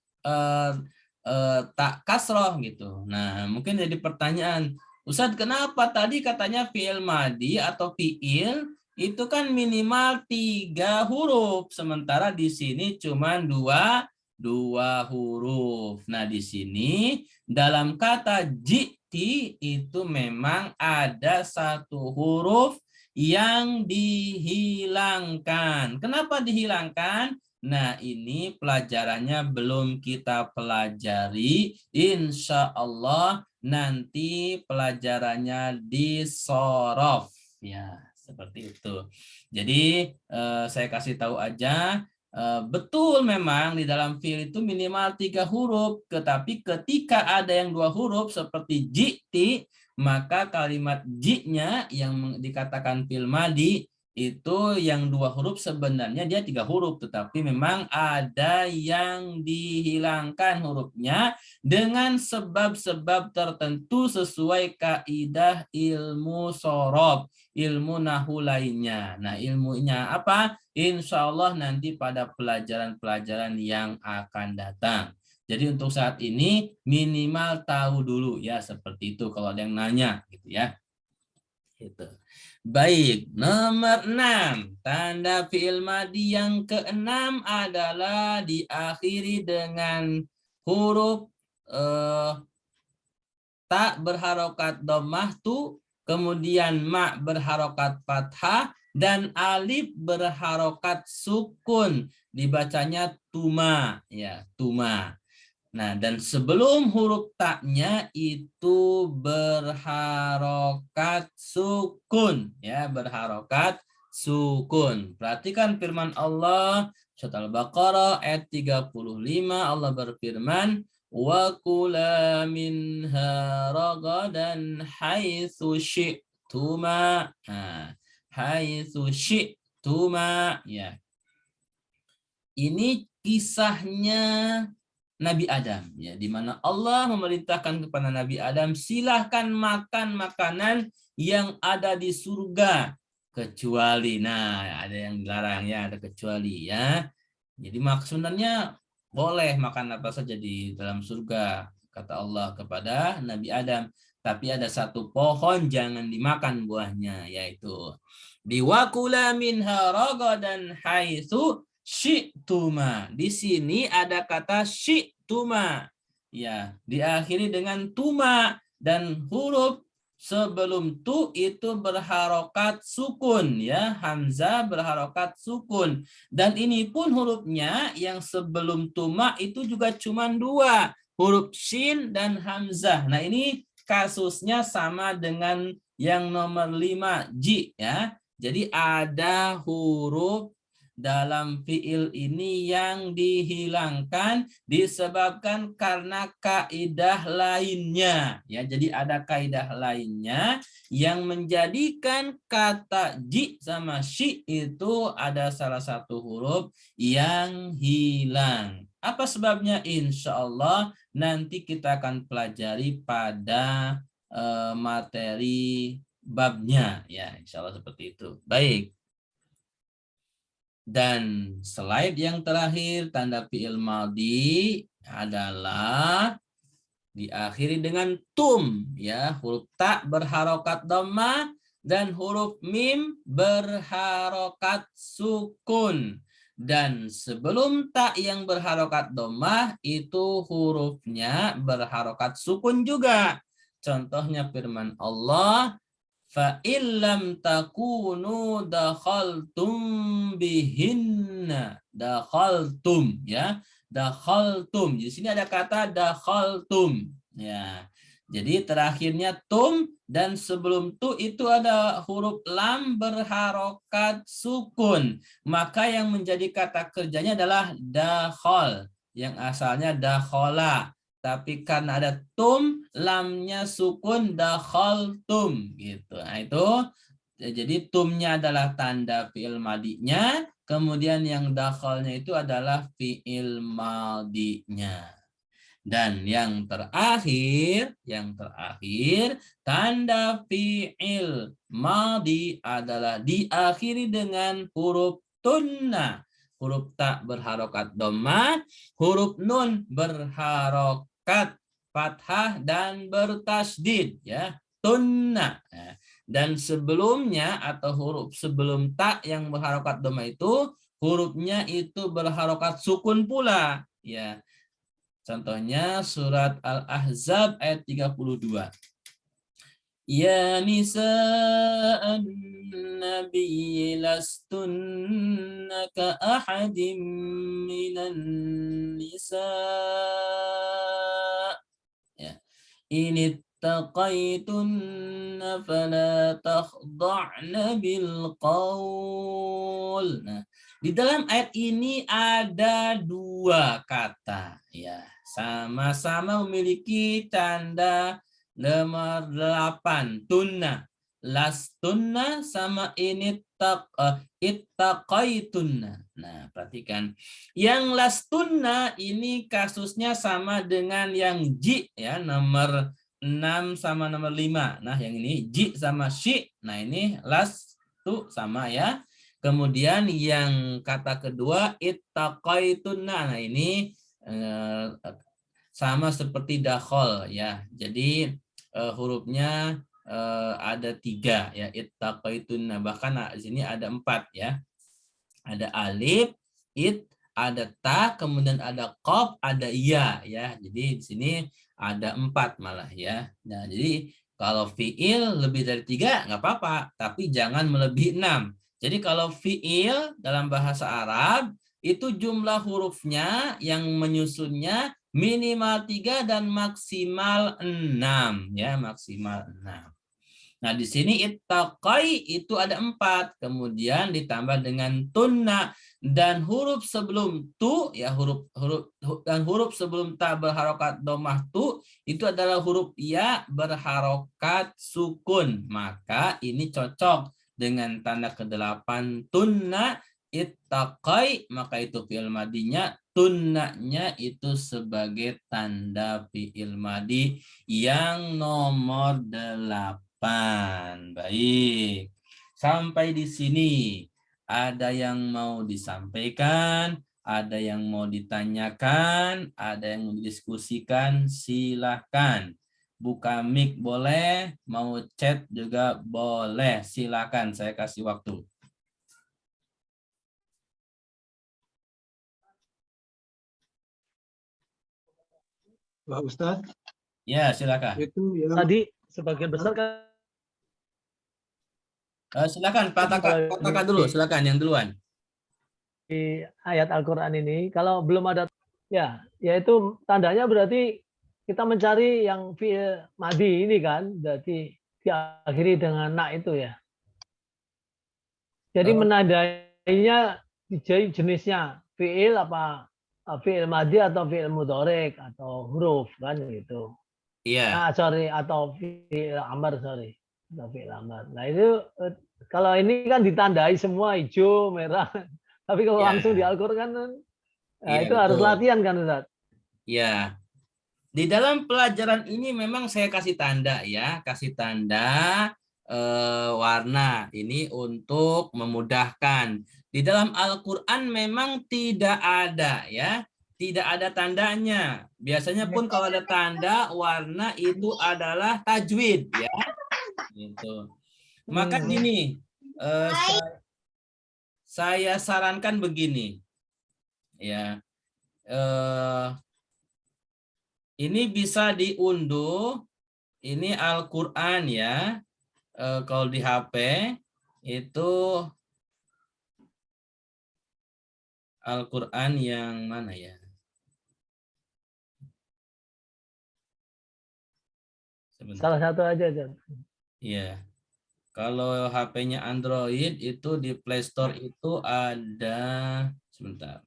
B: kasroh gitu. Nah, mungkin jadi pertanyaan, Ustadz, kenapa tadi katanya fiil madi atau fiil itu kan minimal 3 huruf, sementara di sini cuma dua 2 huruf. Nah, di sini dalam kata ji'ti itu memang ada 1 huruf yang dihilangkan. Kenapa dihilangkan? Nah, ini pelajarannya belum kita pelajari. Insya Allah nanti pelajarannya di sorof. Ya, seperti itu. Jadi, saya kasih tahu aja. Betul memang di dalam fiil itu minimal 3 huruf, tetapi ketika ada yang 2 huruf seperti ji'ti, maka kalimat ji-nya yang dikatakan fiil madi itu yang 2 huruf sebenarnya dia 3 huruf, tetapi memang ada yang dihilangkan hurufnya dengan sebab-sebab tertentu sesuai kaidah ilmu sorof, ilmu nahu lainnya. Nah, ilmunya apa? Insya Allah nanti pada pelajaran-pelajaran yang akan datang. Jadi untuk saat ini minimal tahu dulu ya, seperti itu kalau ada yang nanya gitu ya. Gitu. Baik, nomor 6. Tanda fi'il madi yang ke-6 adalah diakhiri dengan huruf ta berharokat dhammah tu, kemudian ma berharokat fathah, dan alif berharokat sukun, dibacanya tuma ya, tuma. Nah, dan sebelum huruf ta-nya itu berharokat sukun ya, berharokat sukun. Perhatikan firman Allah surat Al-Baqarah ayat 35, Allah berfirman, wa kula minha ragadan haitsu syi'tuma. Nah, haitsu syi'tuma ya. Ini kisahnya Nabi Adam ya, di mana Allah memerintahkan kepada Nabi Adam, silahkan makan makanan yang ada di surga kecuali, nah ada yang dilarang ya, ada kecuali ya. Jadi maksudnya boleh makan apa saja di dalam surga kata Allah kepada Nabi Adam, tapi ada 1 pohon jangan dimakan buahnya, yaitu biwakula minha ragadan haitsu syi'tuma. Di sini ada kata syi'tuma. Ya, diakhiri dengan tuma dan huruf sebelum tu itu berharokat sukun ya, hamzah berharokat sukun. Dan ini pun hurufnya yang sebelum tuma itu juga cuma 2, huruf shin dan hamzah. Nah, ini kasusnya sama dengan yang nomor 5 ji ya. Jadi ada huruf dalam fiil ini yang dihilangkan disebabkan karena kaidah lainnya ya. Jadi ada kaidah lainnya yang menjadikan kata ji sama syi itu ada salah 1 huruf yang hilang. Apa sebabnya? Insya Allah nanti kita akan pelajari pada materi babnya ya, insya Allah seperti itu. Baik. Dan slide yang terakhir, tanda fi'il madhi adalah diakhiri dengan tum ya, huruf ta berharokat dhammah dan huruf mim berharokat sukun. Dan sebelum ta yang berharokat dhammah itu hurufnya berharokat sukun juga. Contohnya firman Allah, fa illam takunu dakhaltum bihinna. Dakhaltum ya. Dakhaltum. Di sini ada kata dakhaltum ya. Jadi terakhirnya tum dan sebelum tu itu ada huruf lam berharokat sukun. Maka yang menjadi kata kerjanya adalah dakhal yang asalnya dakhala. Tapi karena ada tum, lamnya sukun, dakhaltum gitu. Nah, itu jadi tumnya adalah tanda fi'il madinya, kemudian yang dakhalnya itu adalah fi'il madinya. Dan yang terakhir tanda fi'il madi adalah diakhiri dengan huruf tunna. Huruf ta berharokat dhammah, huruf nun berharokat fathah dan bertasdid ya, tunna. Dan sebelumnya atau huruf sebelum ta yang berharokat dhammah itu hurufnya itu berharokat sukun pula. Ya. Contohnya surat Al-Ahzab ayat 32. Ya nisa'an nabiyyi lastunna ka ahadim minan nisa'. Ya. In ittaqaitunna fala takhda'na bil qaul. Nah, di dalam ayat ini ada dua kata ya, sama-sama memiliki tanda nomor 8, tunna. Lastunna sama ittaqaitunna. Nah, perhatikan. Yang lastunna ini kasusnya sama dengan yang ji ya, nomor 6 sama nomor 5. Nah, yang ini ji sama syi. Nah, ini lastu sama ya. Kemudian yang kata kedua ittaqaitunna. Nah, ini sama seperti dakhol ya. Jadi hurufnya ada 3 ya, ittaqaitunna. Bahkan di sini ada 4 ya. Ada alif, ada ta, kemudian ada qaf, ada ya ya. Jadi di sini ada 4 malah ya. Nah, jadi kalau fiil lebih dari 3 nggak apa-apa, tapi jangan melebihi 6. Jadi kalau fiil dalam bahasa Arab itu jumlah hurufnya yang menyusunnya minimal 3 dan maksimal 6 ya, maksimal 6. Nah, di sini ittaqai itu ada 4, kemudian ditambah dengan tunna, dan huruf sebelum tu ya, huruf sebelum ta berharokat dhammah tu itu adalah huruf ya berharokat sukun. Maka ini cocok dengan tanda ke-8 tunna ittaqai, maka itu fi'il madinya, tunnanya itu sebagai tanda fi'il madi yang nomor 8. Baik, sampai di sini ada yang mau disampaikan, ada yang mau ditanyakan, ada yang mau didiskusikan, silahkan. Buka mic boleh, mau chat juga boleh, silahkan, saya kasih waktu.
A: Pak Ustadz,
B: Ya, silakan.
A: itu yang
D: Tadi sebagian besar kan
B: Silakan Pak Taka dulu, silakan yang duluan.
D: di ayat Al-Quran ini, kalau belum ada ya, yaitu tandanya berarti kita mencari yang fi'il madi ini kan, berarti diakhiri dengan na itu ya. Jadi menandainya jenisnya fi'il apa, fi'il madi atau fi'il mudhari atau huruf kan gitu.
B: Iya.
D: Atau fi'il amr, atau fi'il amr. Nah itu kalau ini kan ditandai semua hijau, merah. Tapi kalau
B: Ya.
D: langsung di Al-Quran kan
B: Iya,
D: itu harus
B: betul.
D: latihan kan Ustaz?
B: Ya. Di dalam pelajaran ini memang saya kasih tanda ya, kasih tanda warna ini untuk memudahkan. Di dalam Al-Quran memang tidak ada ya, tidak ada tandanya. Biasanya pun kalau ada tanda warna itu adalah tajwid ya. Gitu. Maka gini, saya sarankan begini ya. Ini bisa diunduh, ini Al-Quran ya. Kalau di HP itu Al-Quran yang mana ya? Sebentar.
D: Salah satu aja.
B: Iya. Kalau HP-nya Android itu di Play Store itu ada, sebentar.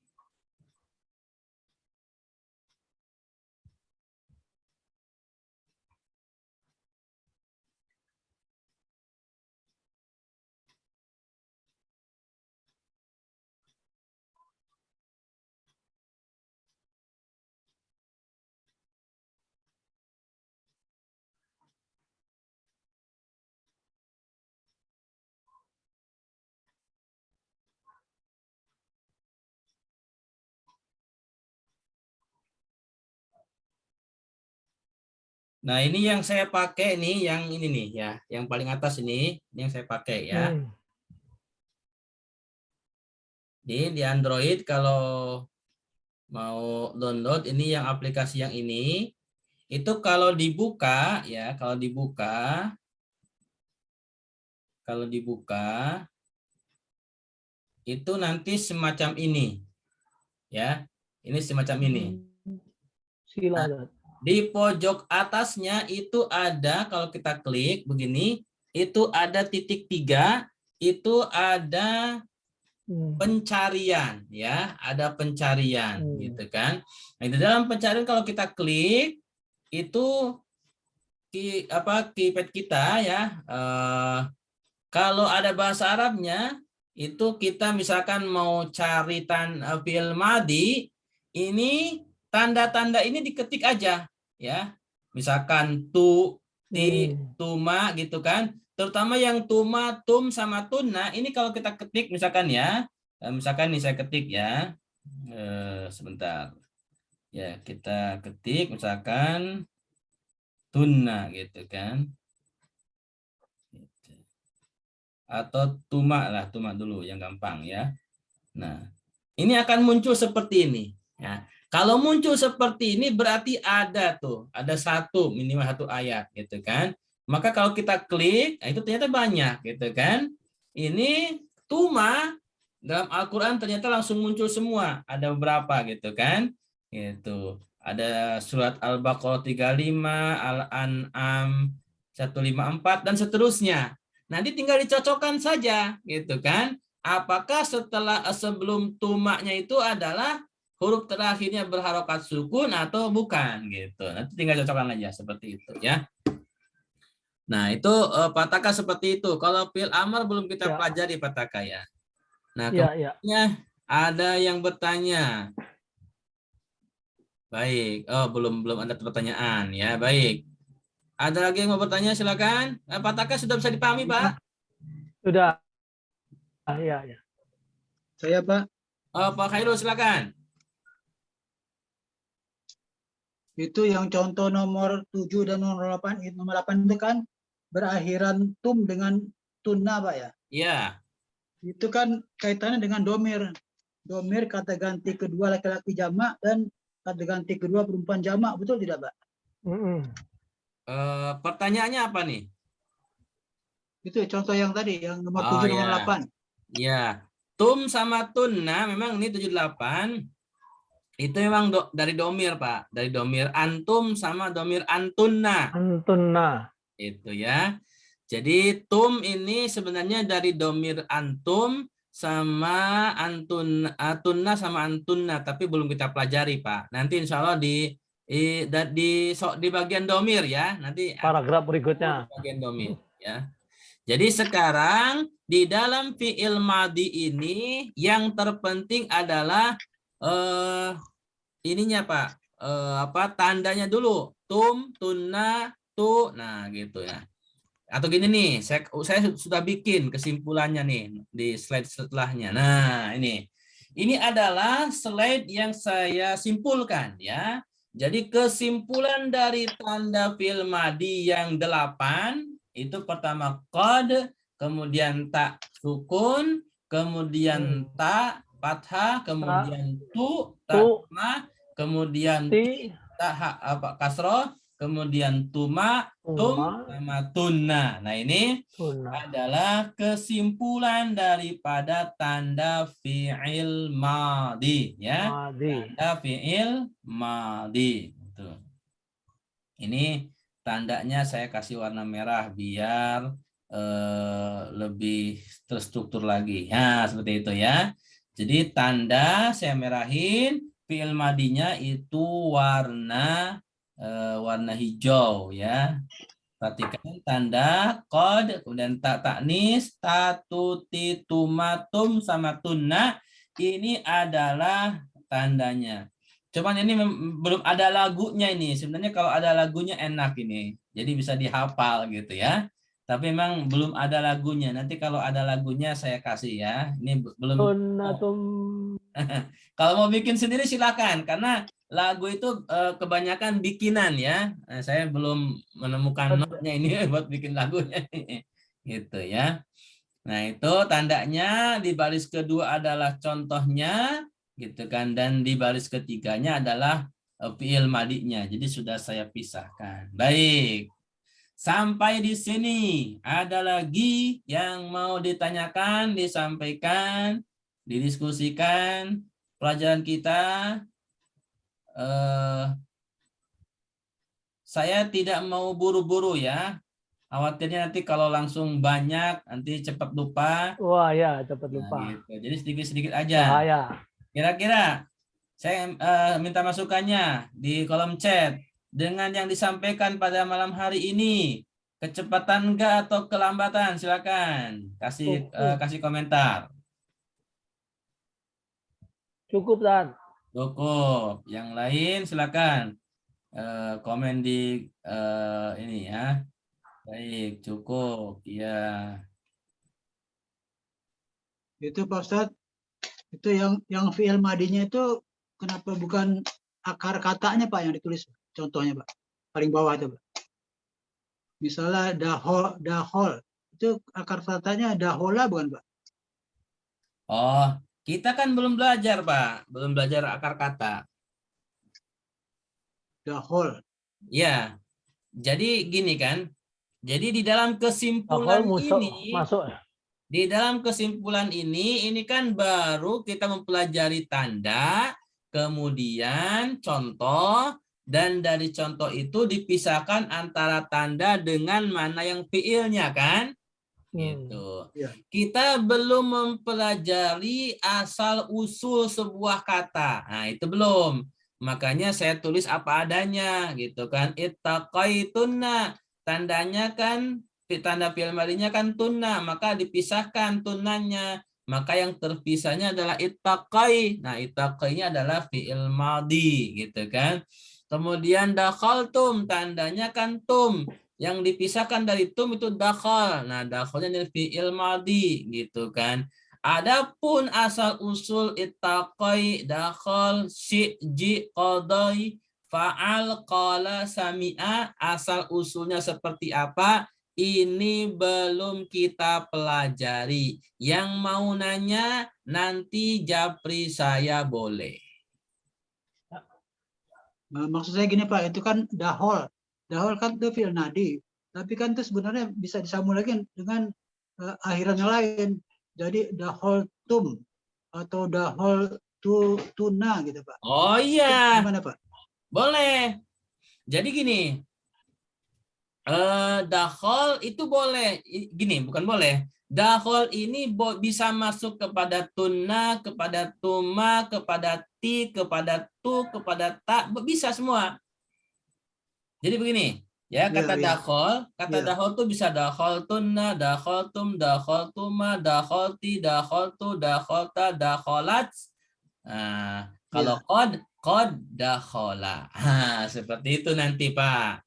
B: Nah, ini yang saya pakai nih, yang ini nih ya, yang paling atas ini yang saya pakai ya. Di Android kalau mau download ini yang aplikasi yang ini, itu kalau dibuka ya, kalau dibuka itu nanti semacam ini ya. Ini semacam ini.
D: Sila.
B: Nah, di pojok atasnya itu ada, kalau kita klik begini, itu ada titik 3, itu ada pencarian ya, ada pencarian gitu kan. Nah, di dalam pencarian kalau kita klik itu keypad kita ya, kalau ada bahasa Arabnya itu kita misalkan mau cari fi'il madhi, ini tanda-tanda ini diketik aja ya. Misalkan tuma gitu kan. Terutama yang tuma, tum sama tunna, ini kalau kita ketik misalkan ya. Misalkan nih saya ketik ya. Sebentar. Ya, kita ketik misalkan tunna gitu kan. Atau tuma lah, tuma dulu yang gampang ya. Nah, ini akan muncul seperti ini ya. Kalau muncul seperti ini berarti ada minimal satu ayat gitu kan. Maka kalau kita klik, nah itu ternyata banyak gitu kan. Ini tuma dalam Al-Qur'an ternyata langsung muncul semua, ada beberapa gitu kan. Itu ada surat Al-Baqarah 35, Al-An'am 154 dan seterusnya. Nanti tinggal dicocokkan saja gitu kan. Apakah sebelum tumaknya itu adalah huruf terakhirnya berharokat sukun atau bukan gitu. Nanti tinggal cocokkan aja seperti itu ya. Nah, itu pataka seperti itu. Kalau fi'il amr belum kita pelajari pataka ya. Nah, kemudian ada yang bertanya. Baik. Oh, belum ada pertanyaan ya. Baik. Ada lagi yang mau bertanya, silakan. Pataka sudah bisa dipahami, Pak?
D: Sudah. Ya.
A: Saya, Pak.
B: Oh, Pak Khairul, silakan.
A: Itu yang contoh nomor 7 dan nomor 8 itu kan berakhiran tum dengan tunna, Pak ya?
B: Iya.
A: Itu kan kaitannya dengan domir. Domir kata ganti kedua laki-laki jamak dan kata ganti kedua perempuan jamak, betul tidak, Pak?
B: Pertanyaannya apa nih?
A: Itu contoh yang tadi, yang nomor 7 nomor 8.
B: Ya, tum sama tunna memang ini 78 itu memang dari domir, Pak. Dari domir antum sama domir antunna.
D: Antunna.
B: Itu ya. Jadi tum ini sebenarnya dari domir antum sama antunna sama antunna, tapi belum kita pelajari, Pak. Nanti insya Allah di bagian domir ya, nanti
D: paragraf berikutnya
B: bagian domir ya. Jadi sekarang di dalam fi'il madhi ini yang terpenting adalah ininya, Pak, tandanya dulu, tum, tunna, tu, nah gitu ya. Atau gini nih, saya sudah bikin kesimpulannya nih di slide setelahnya. Nah, ini adalah slide yang saya simpulkan ya. Jadi kesimpulan dari tanda fi'il madhi yang 8 itu pertama qad, kemudian ta sukun, kemudian ta fathah, kemudian tu ta, kemudian ta kasroh, kemudian tuma, tum, sama tunna. Nah, ini adalah kesimpulan daripada tanda fi'il madhi ya. Tanda fi'il madhi. Ini tandanya saya kasih warna merah biar lebih terstruktur lagi. Nah, seperti itu ya. Jadi tanda saya merahin, fi'il madhinya itu warna hijau ya. Perhatikan tanda qad, kemudian ta taknis, tatu, titumatum sama tunna, ini adalah tandanya. Cuman ini belum ada lagunya ini. Sebenarnya kalau ada lagunya enak ini. Jadi bisa dihafal gitu ya. Tapi memang belum ada lagunya. Nanti kalau ada lagunya saya kasih ya. Ini belum. Kalau mau bikin sendiri silakan, karena lagu itu kebanyakan bikinan ya. Saya belum menemukan notnya ini buat bikin lagunya gitu ya. Nah, itu tandanya di baris kedua adalah contohnya, gitu kan, dan di baris ketiganya adalah fiil madinya. Jadi sudah saya pisahkan. Baik. Sampai di sini ada lagi yang mau ditanyakan, disampaikan, didiskusikan pelajaran kita. Saya tidak mau buru-buru ya. Khawatirnya nanti kalau langsung banyak nanti cepat lupa.
D: Wah ya, cepat
B: Nah,
D: lupa.
B: gitu. Jadi sedikit-sedikit aja.
D: Bahaya.
B: Kira-kira saya minta masukannya di kolom chat. Dengan yang disampaikan pada malam hari ini, kecepatan enggak atau kelambatan? Silakan kasih komentar.
D: Cukup, Tan.
B: Cukup. Yang lain silakan komen di ini ya. Baik, cukup. Ya.
A: Itu Pak Ustadz, itu yang fi'il madinya itu kenapa bukan akar katanya Pak yang ditulis? Contohnya Pak, paling bawah itu Pak. Misalnya dahol, itu akar katanya dahola bukan Pak?
B: Oh, kita kan belum belajar Pak, belum belajar akar kata.
A: Dahol.
B: Ya, jadi gini kan. Jadi di dalam
D: Dahol
B: kesimpulan ini,
D: masuk.
B: di dalam kesimpulan ini kan baru kita mempelajari tanda, kemudian contoh, dan dari contoh itu dipisahkan antara tanda dengan mana yang fiilnya kan? Gitu.
A: Ya.
B: Kita belum mempelajari asal usul sebuah kata. Nah, itu belum. Makanya saya tulis apa adanya gitu kan. Ittaqaitunna. Tandanya kan tanda fi'il madinya kan tunna, maka dipisahkan tunnanya. Maka yang terpisahnya adalah ittaqai. Nah, ittaqainya adalah fi'il madi gitu kan. Kemudian dakhaltum, tandanya kan tum. Yang dipisahkan dari tum itu dakhal. Nah, dakhalnya dari fi'il madi gitu kan. Adapun asal usul ittaqai, dakhal, syi'ji, qadai, fa'al, qala, sami'a, asal usulnya seperti apa? Ini belum kita pelajari. Yang mau nanya nanti japri saya boleh.
A: Nah, maksud saya gini Pak, itu kan dahol. Dahol kan itu fi'il nadi. Tapi kan itu sebenarnya bisa disambung lagi dengan akhiran yang lain. Jadi dahol tum atau dahol tuna gitu Pak.
B: Oh iya.
A: Gimana Pak?
B: Boleh. Jadi gini, dakhol itu boleh. Gini, bukan boleh. Dakhol ini bisa masuk kepada tunna, kepada tuma, kepada ti, kepada tu, kepada tak, bisa semua. Jadi begini, ya kata dakhol, dakhol itu bisa dakhol tunna, dakhol tum, dakhol tuma, dakhol ti, dakhol tu, dakhol ta, dakholat. Nah, kalau qad dakhola. Seperti itu nanti Pak.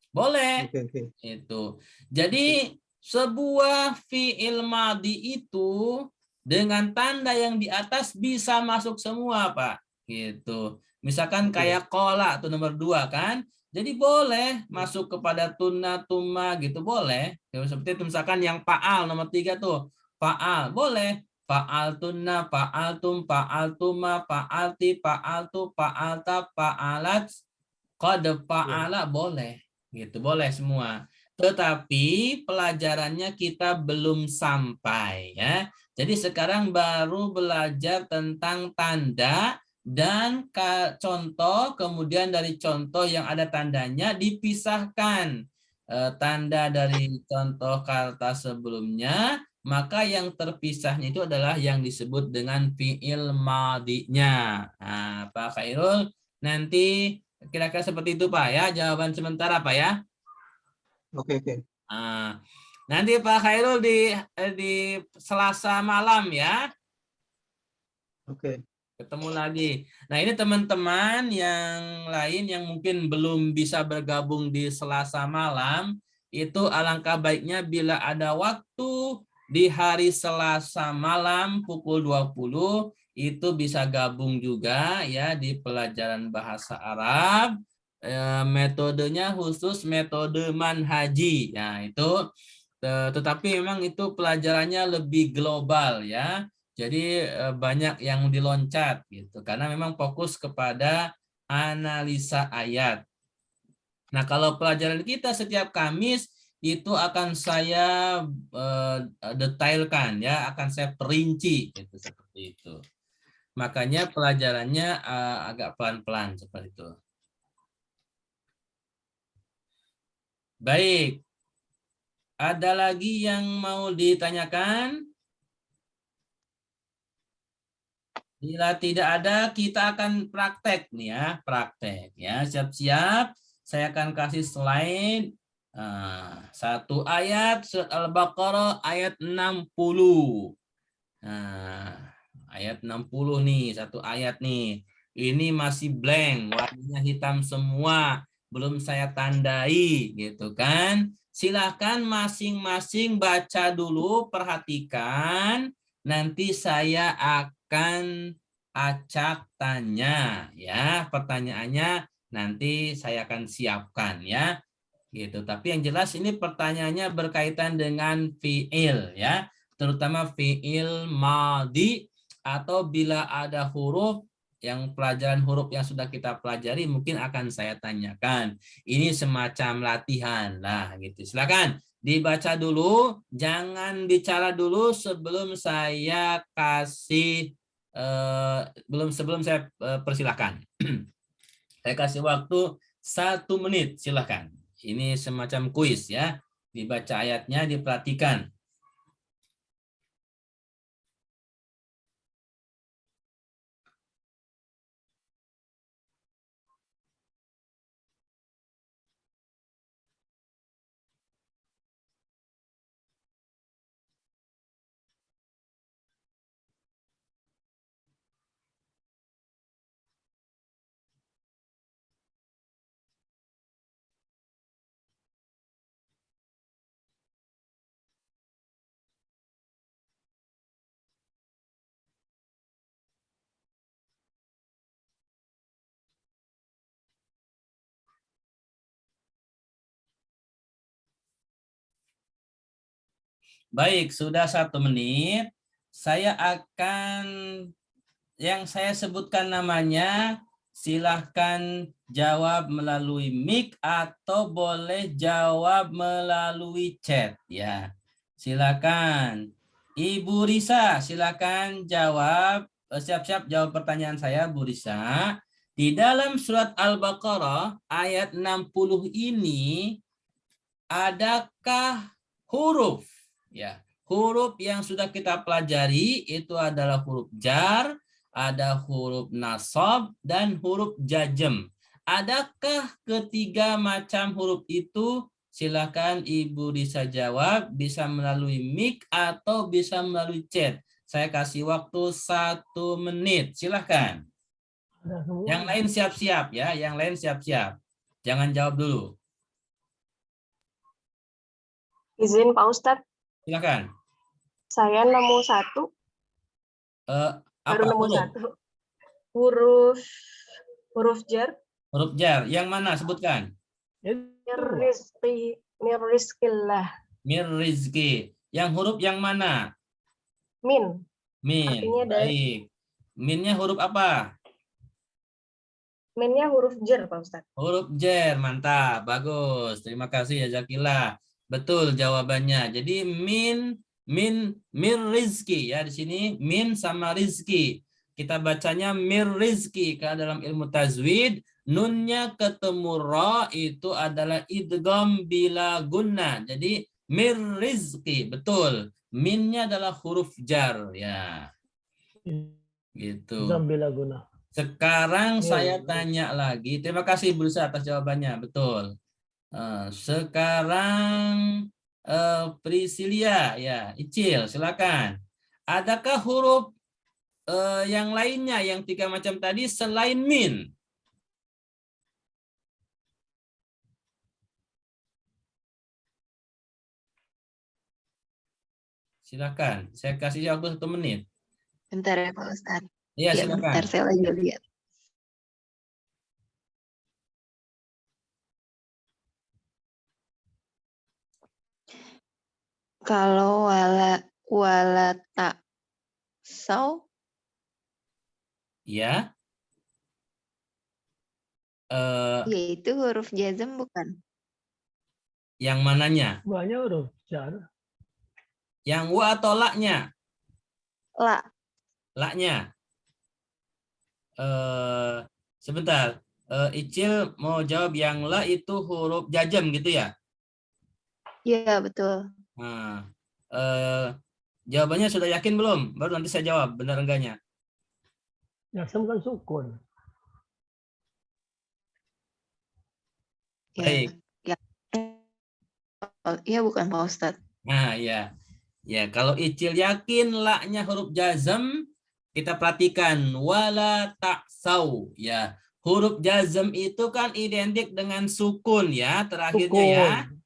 B: Boleh.
A: Oke.
B: Itu. Jadi sebuah fi'il madi itu dengan tanda yang di atas bisa masuk semua, Pak. Gitu. Misalkan kayak qola tuh nomor 2 kan. Jadi boleh masuk kepada tunna, tuma gitu boleh. Seperti itu misalkan yang fa'al nomor 3 tuh. Fa'al boleh. Fa'al tunna, fa'al tum, fa'al tuma, fa'al ti, fa'al tu, fa'al ta, fa'alat, qad fa'ala boleh. Gitu boleh semua. Tetapi pelajarannya kita belum sampai ya. Jadi sekarang baru belajar tentang tanda dan contoh, kemudian dari contoh yang ada tandanya dipisahkan tanda dari contoh kata sebelumnya, maka yang terpisahnya itu adalah yang disebut dengan fi'il madinya. Nah, Pak Khairul, nanti kira-kira seperti itu Pak ya, jawaban sementara Pak ya.
A: Oke.
B: Nah, nanti Pak Khairul di Selasa malam ya.
A: Oke.
B: Ketemu lagi. Nah ini teman-teman yang lain yang mungkin belum bisa bergabung di Selasa malam, itu alangkah baiknya bila ada waktu di hari Selasa malam pukul 20, itu bisa gabung juga ya di pelajaran bahasa Arab. Metodenya khusus metode manhaji. Nah itu, tetapi memang itu pelajarannya lebih global ya. Jadi banyak yang diloncat gitu karena memang fokus kepada analisa ayat. Nah, kalau pelajaran kita setiap Kamis itu akan saya detailkan ya, akan saya perinci gitu seperti itu. Makanya pelajarannya agak pelan-pelan seperti itu. Baik. Ada lagi yang mau ditanyakan? Bila tidak ada, kita akan praktek nih ya, praktek ya. Siap-siap. Saya akan kasih slide. Satu ayat surat Al-Baqarah ayat 60. Nah, ayat 60 nih, satu ayat nih. Ini masih blank, warnanya hitam semua, belum saya tandai gitu kan. Silakan masing-masing baca dulu, perhatikan. Nanti saya akan acak tanya ya. Pertanyaannya nanti saya akan siapkan ya. Gitu. Tapi yang jelas ini pertanyaannya berkaitan dengan fiil ya, terutama fiil madhi atau bila ada huruf yang pelajaran huruf yang sudah kita pelajari mungkin akan saya tanyakan. Ini semacam latihan lah gitu. Silakan dibaca dulu, jangan bicara dulu sebelum saya kasih sebelum saya persilahkan. Saya kasih waktu 1 menit, silakan. Ini semacam kuis ya. Dibaca ayatnya, diperhatikan. Baik, sudah 1 menit. Saya akan, yang saya sebutkan namanya, silahkan jawab melalui mic atau boleh jawab melalui chat ya. Silakan. Ibu Risa, silakan jawab. Siap-siap jawab pertanyaan saya, Bu Risa. Di dalam surat Al-Baqarah ayat 60 ini, adakah huruf ya, huruf yang sudah kita pelajari itu adalah huruf jar, ada huruf nasab dan huruf jazm. Adakah ketiga macam huruf itu? Silakan Ibu Risa jawab, bisa melalui mic atau bisa melalui chat. Saya kasih waktu 1 menit. Silakan. Yang lain siap-siap ya, yang lain siap-siap. Jangan jawab dulu.
C: Izin Pak Ustadz,
B: Silakan.
C: saya nemu satu, baru
B: Apa
C: nemu
B: huruf?
C: satu. Huruf jar,
B: Huruf jar. Yang mana? Sebutkan.
C: mirrizqillah.
B: Mir rizki. Yang huruf yang mana?
C: Min,
B: Min.
C: artinya dari,
B: Baik. Minnya huruf apa?
C: minnya huruf jar Pak Ustadz.
B: Huruf jar. Mantap. Bagus. Terima kasih ya Zakila. Betul jawabannya. Jadi min rizki ya, di sini min sama rizki. Kita bacanya mir rizki. Karena dalam ilmu tajwid nunnya ketemu ra itu adalah idgham bila gunnah. Jadi mir rizki. Betul. Minnya adalah huruf jar ya. Gitu.
D: Zambila guna.
B: Sekarang
D: Mir.
B: saya tanya lagi. Terima kasih Bu Risa atas jawabannya. Betul. Sekarang Priscilia ya, Icil silakan. Adakah huruf yang lainnya yang 3 macam tadi selain min? Silakan. Saya kasih waktu 1 menit.
C: Bentar ya Pak Ustadz.
B: Iya,
C: Ya,
B: silakan.
C: bentar saya lagi lihat. Kalau wala tak Sau.
B: Ya.
C: Yaitu huruf jazm bukan?
B: Yang mananya?
D: Banyak huruf jar.
B: Yang wa atau la-nya?
C: La.
B: La-nya. Sebentar. Icil mau jawab yang la itu huruf jazm gitu ya?
C: Iya, betul.
B: Nah, jawabannya sudah yakin belum? Baru nanti saya jawab benar enggaknya.
D: Jazm kan sukun.
C: Ya.
B: Baik.
C: Ya. Iya, bukan Pak Ustadz.
B: Nah, ya. Ya, kalau Icil yakin la-nya huruf jazm, kita perhatikan wala taksau ya. Huruf jazm itu kan identik dengan sukun ya, terakhirnya ya.
D: Sukun.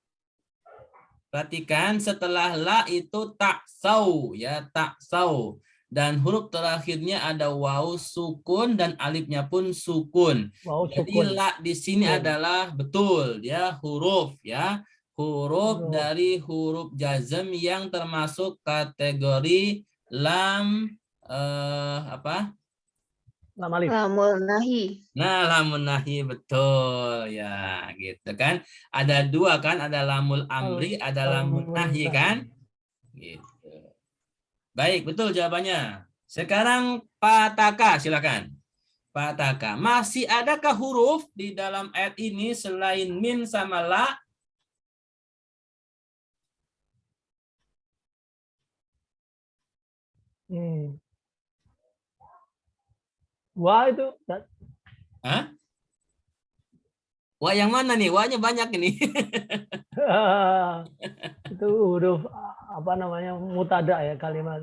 B: Perhatikan setelah la itu taksau ya, taksau. Dan huruf terakhirnya ada waw sukun dan alifnya pun sukun.
D: Wow,
B: Jadi
D: sukun.
B: la di sini
D: Sukun.
B: adalah betul ya, huruf ya. Huruf
D: Huruf.
B: dari huruf jazm yang termasuk kategori lam apa?
D: Lam alif.
C: Lamul nahi.
B: Nah, lamun nahi betul ya, gitu kan. Ada dua kan, ada lamul amri, ada lamun nahi kan? Gitu. Baik, betul jawabannya. Sekarang Pak Taka, silakan. Pak Taka, masih adakah huruf di dalam ayat ini selain min sama la?
D: Wah itu.
B: Hah? Wah, yang mana nih? Wahnya banyak ini.
D: Itu huruf apa namanya mutada ya, kalimat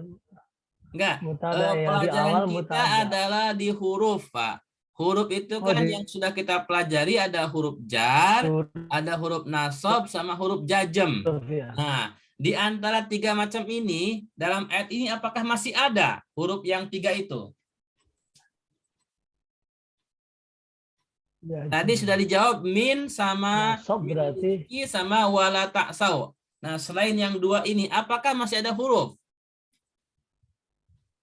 B: Enggak.
D: mutada yang di
B: Pelajaran
D: awal
B: kita
D: mutada.
B: adalah di huruf, Pak. Huruf itu
D: Oh,
B: kan
D: di-
B: yang sudah kita pelajari ada huruf jar,
D: Huruf
B: ada huruf nasab, sama huruf jazm.
D: ya.
B: Nah, di antara tiga macam ini, dalam ayat ini apakah masih ada huruf yang tiga itu?
D: Ya,
B: Tadi sudah dijawab min sama
D: nasab
B: min
D: berarti
B: rizki sama wala taksau. Nah, selain yang dua ini, apakah masih ada huruf?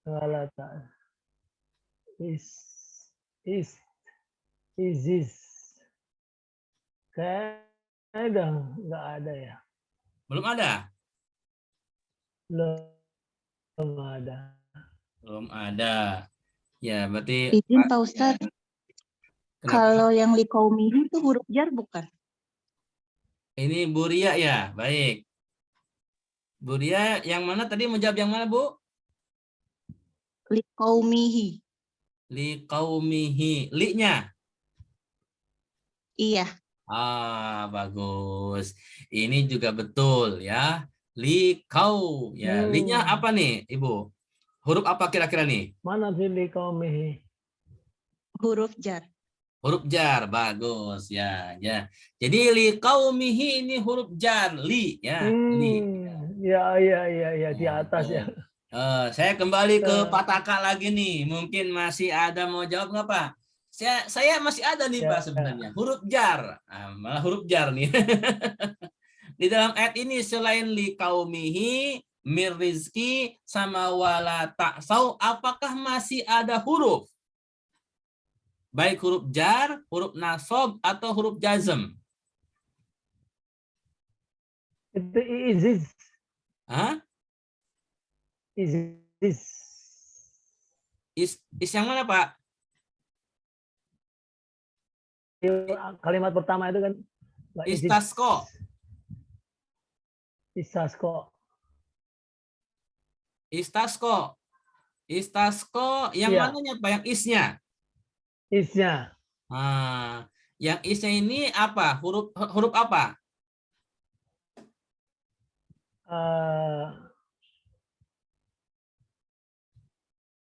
D: galata is is kayaknya nggak ada ya,
B: Belum ada?
D: belum ada.
B: Belum ada. Ya, berarti
E: Izin Pak Ustadz,
B: kenapa?
E: kalau yang likaumihi itu huruf jar bukan?
B: Ini Bu Ria ya, baik. Bu Ria, yang mana tadi mau jawab yang mana, Bu?
E: Likaumihi.
B: Li qaumihi. Li-nya?
E: Iya,
B: Bagus. Ini juga betul ya. Li kau. Ya, li-nya apa nih, Ibu? Huruf apa kira-kira nih?
D: Mana sih di kaumihi?
E: huruf jar.
B: Huruf jar, bagus ya, ya. Jadi li qaumihi ini huruf jar, li ya, li.
D: Ya di atas ya.
B: Saya kembali ke Pak Taka lagi nih. Mungkin masih ada mau jawab nggak Pak? Saya masih ada nih
D: Ya,
B: Pak sebenarnya. Huruf jar, malah huruf jar nih. Di dalam ayat ini selain li qaumihi, mir rizki, sama wala taksau, apakah masih ada huruf? Baik huruf jar, huruf nasab, atau huruf jazm?
D: Itu is.
B: Hah?
D: Is.
B: Is yang mana Pak?
D: Kalimat pertama itu kan
B: Istasko.
D: Istasko.
B: Istasko. Istasko yang
D: Iya.
B: mananya Pak? Yang isnya?
D: Isnya.
B: Yang isnya ini apa? Huruf apa?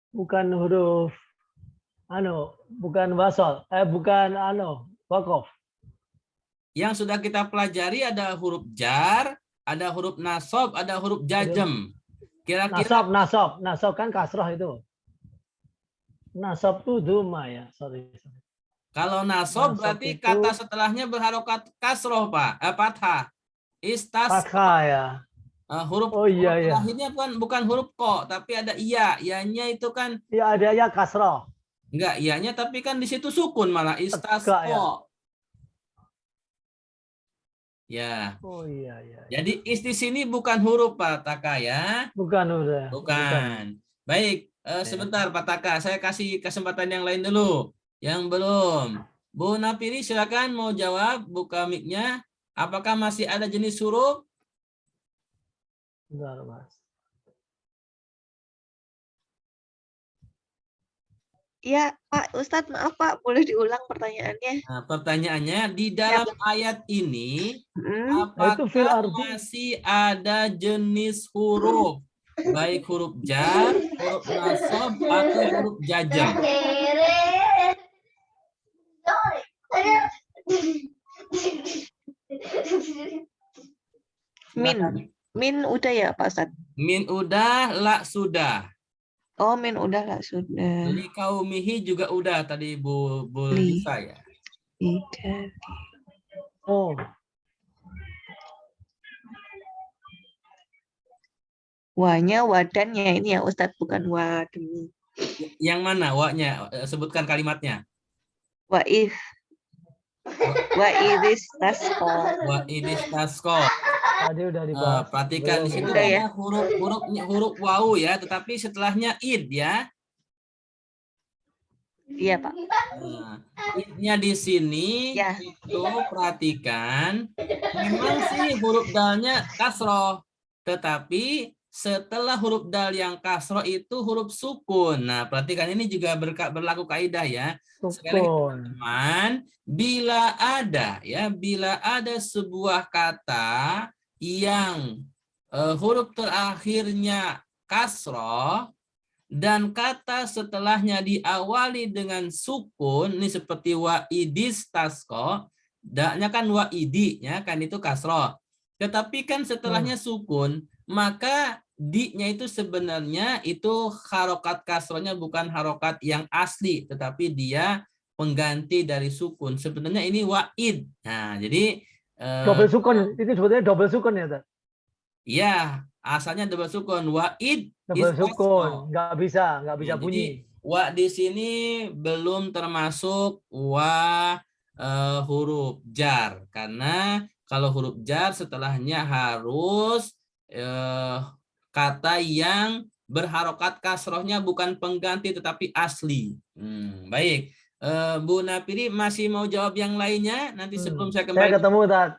D: Bukan huruf bukan wasol, bukan wakof.
B: Yang sudah kita pelajari ada huruf jar, ada huruf nasab, ada huruf jazm. Kira-kira
D: Nasab kan kasroh itu. Nasab itu duma ya, sorry.
B: kalau nasab
D: Nasab
B: berarti
D: itu-
B: kata setelahnya berharokat kasroh Pak, fathah. Istas.
D: Fathah ya.
B: Huruf
D: Oh iya
B: huruf
D: iya.
B: terakhirnya bukan huruf ko, tapi ada iya. Iyanya itu kan
D: Ya ada ya kasroh.
B: enggak iyanya, tapi kan di situ sukun malah
D: Tegak ya.
B: istasqo. Ya.
D: Oh iya iya.
B: Jadi is di sini bukan huruf Pak Taka ya.
D: Bukan udah. Bukan.
B: Bukan. Baik, sebentar Pak Taka, saya kasih kesempatan yang lain dulu. Yang belum. Bu Napiri silakan mau jawab, buka mic-nya. Apakah masih ada jenis huruf?
D: Bentar, Mas.
C: Ya, Pak Ustadz, maaf Pak, boleh diulang pertanyaannya?
B: Nah, pertanyaannya di dalam ayat ini
C: Hmm,
D: Nah, itu fil
B: apakah
D: ardi.
B: masih ada jenis huruf? Baik huruf jar, huruf nasab, atau huruf jazm?
C: Min udah ya Pak Ustadz?
B: Min udah, la sudah.
C: Oh, min udah lah sudah.
B: Li kaumihi juga udah tadi Bu
C: Li.
B: Lisa ya.
C: Tidak.
D: Oh,
C: Wanya wadannya ini ya Ustadz, bukan wademi.
B: Yang mana wa-nya? Sebutkan kalimatnya.
C: Waif. Waidis tasko.
B: Wa idistasqa.
D: tadi udah dibahas.
B: Perhatikan di situ
C: Udah ya?
B: ada huruf wawu ya, tetapi setelahnya id ya.
C: Iya Pak.
B: Nah, idnya di sini
C: Ya.
B: itu perhatikan, memang sih huruf dalnya kasroh, tetapi setelah huruf dal yang kasroh itu huruf sukun. Nah, perhatikan ini juga berlaku kaidah ya. Sekali lagi,
D: Sukun.
B: teman, bila ada sebuah kata yang huruf terakhirnya kasroh dan kata setelahnya diawali dengan sukun, ini seperti waidis tasko, daknya kan waidi, ya kan itu kasroh. Tetapi kan setelahnya sukun, maka di-nya itu sebenarnya itu harokat kasrohnya bukan harokat yang asli, tetapi dia pengganti dari sukun. Sebenarnya ini waid. Nah, jadi
D: Double sukun. Itu sebetulnya double sukun ya, Tad?
B: iya, asalnya double sukun. Waid
D: Double
B: is
D: sukun. Nggak bisa
B: Ya, jadi
D: bunyi.
B: wa di sini belum termasuk huruf jar, karena kalau huruf jar setelahnya harus kata yang berharokat kasrohnya bukan pengganti tetapi asli. Baik, Bu Napiri masih mau jawab yang lainnya? Nanti sebelum saya
D: Saya
B: kembali.
D: ketemu, Tad.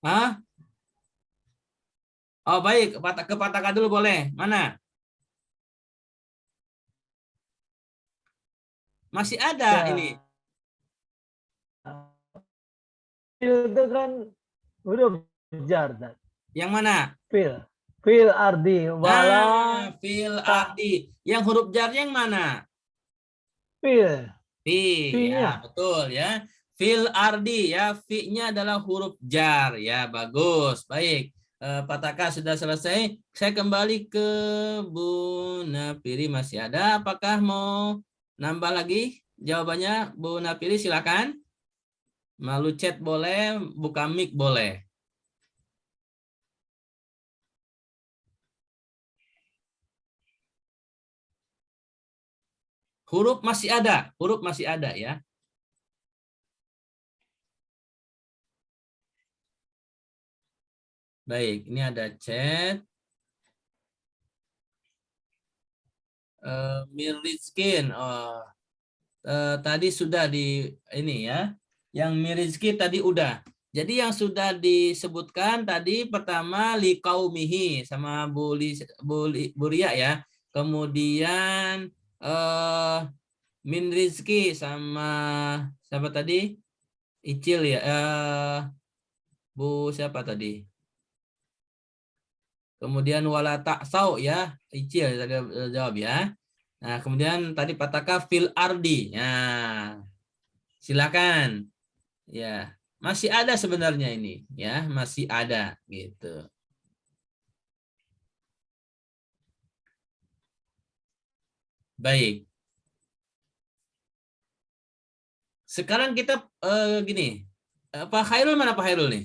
B: Hah? Oh baik, ke Pak Taka dulu boleh. Mana? Masih ada
D: Ya.
B: ini.
D: Fil itu kan huruf jar, Tad.
B: Yang mana?
D: Fil ardi. Wala.
B: Fil ardi. Yang huruf jarnya yang mana?
D: Fil.
B: Fi.
D: Fi-nya.
B: Ya, betul ya. Fil ardi ya. Fi-nya adalah huruf jar ya. Bagus. Baik. Pak Taka sudah selesai. Saya kembali ke Bu Napiri, masih ada. Apakah mau nambah lagi jawabannya? Bu Napiri silakan. Malu chat boleh, buka mic boleh. Huruf masih ada ya. Baik, ini ada chat. Mirizkin, tadi sudah di ini ya. Yang mirizki tadi udah. Jadi yang sudah disebutkan tadi pertama li kaumihi sama Bu Ria ya. Kemudian min rizki sama siapa tadi? Icil ya. Bu siapa tadi? Kemudian wala taksau ya, Icil tadi jawab ya. Nah, kemudian tadi Pak Taka fil ardi. Nah, silakan. Ya, masih ada sebenarnya ini ya, masih ada gitu. Baik. Sekarang kita gini. Pak Khairul mana Pak Khairul nih?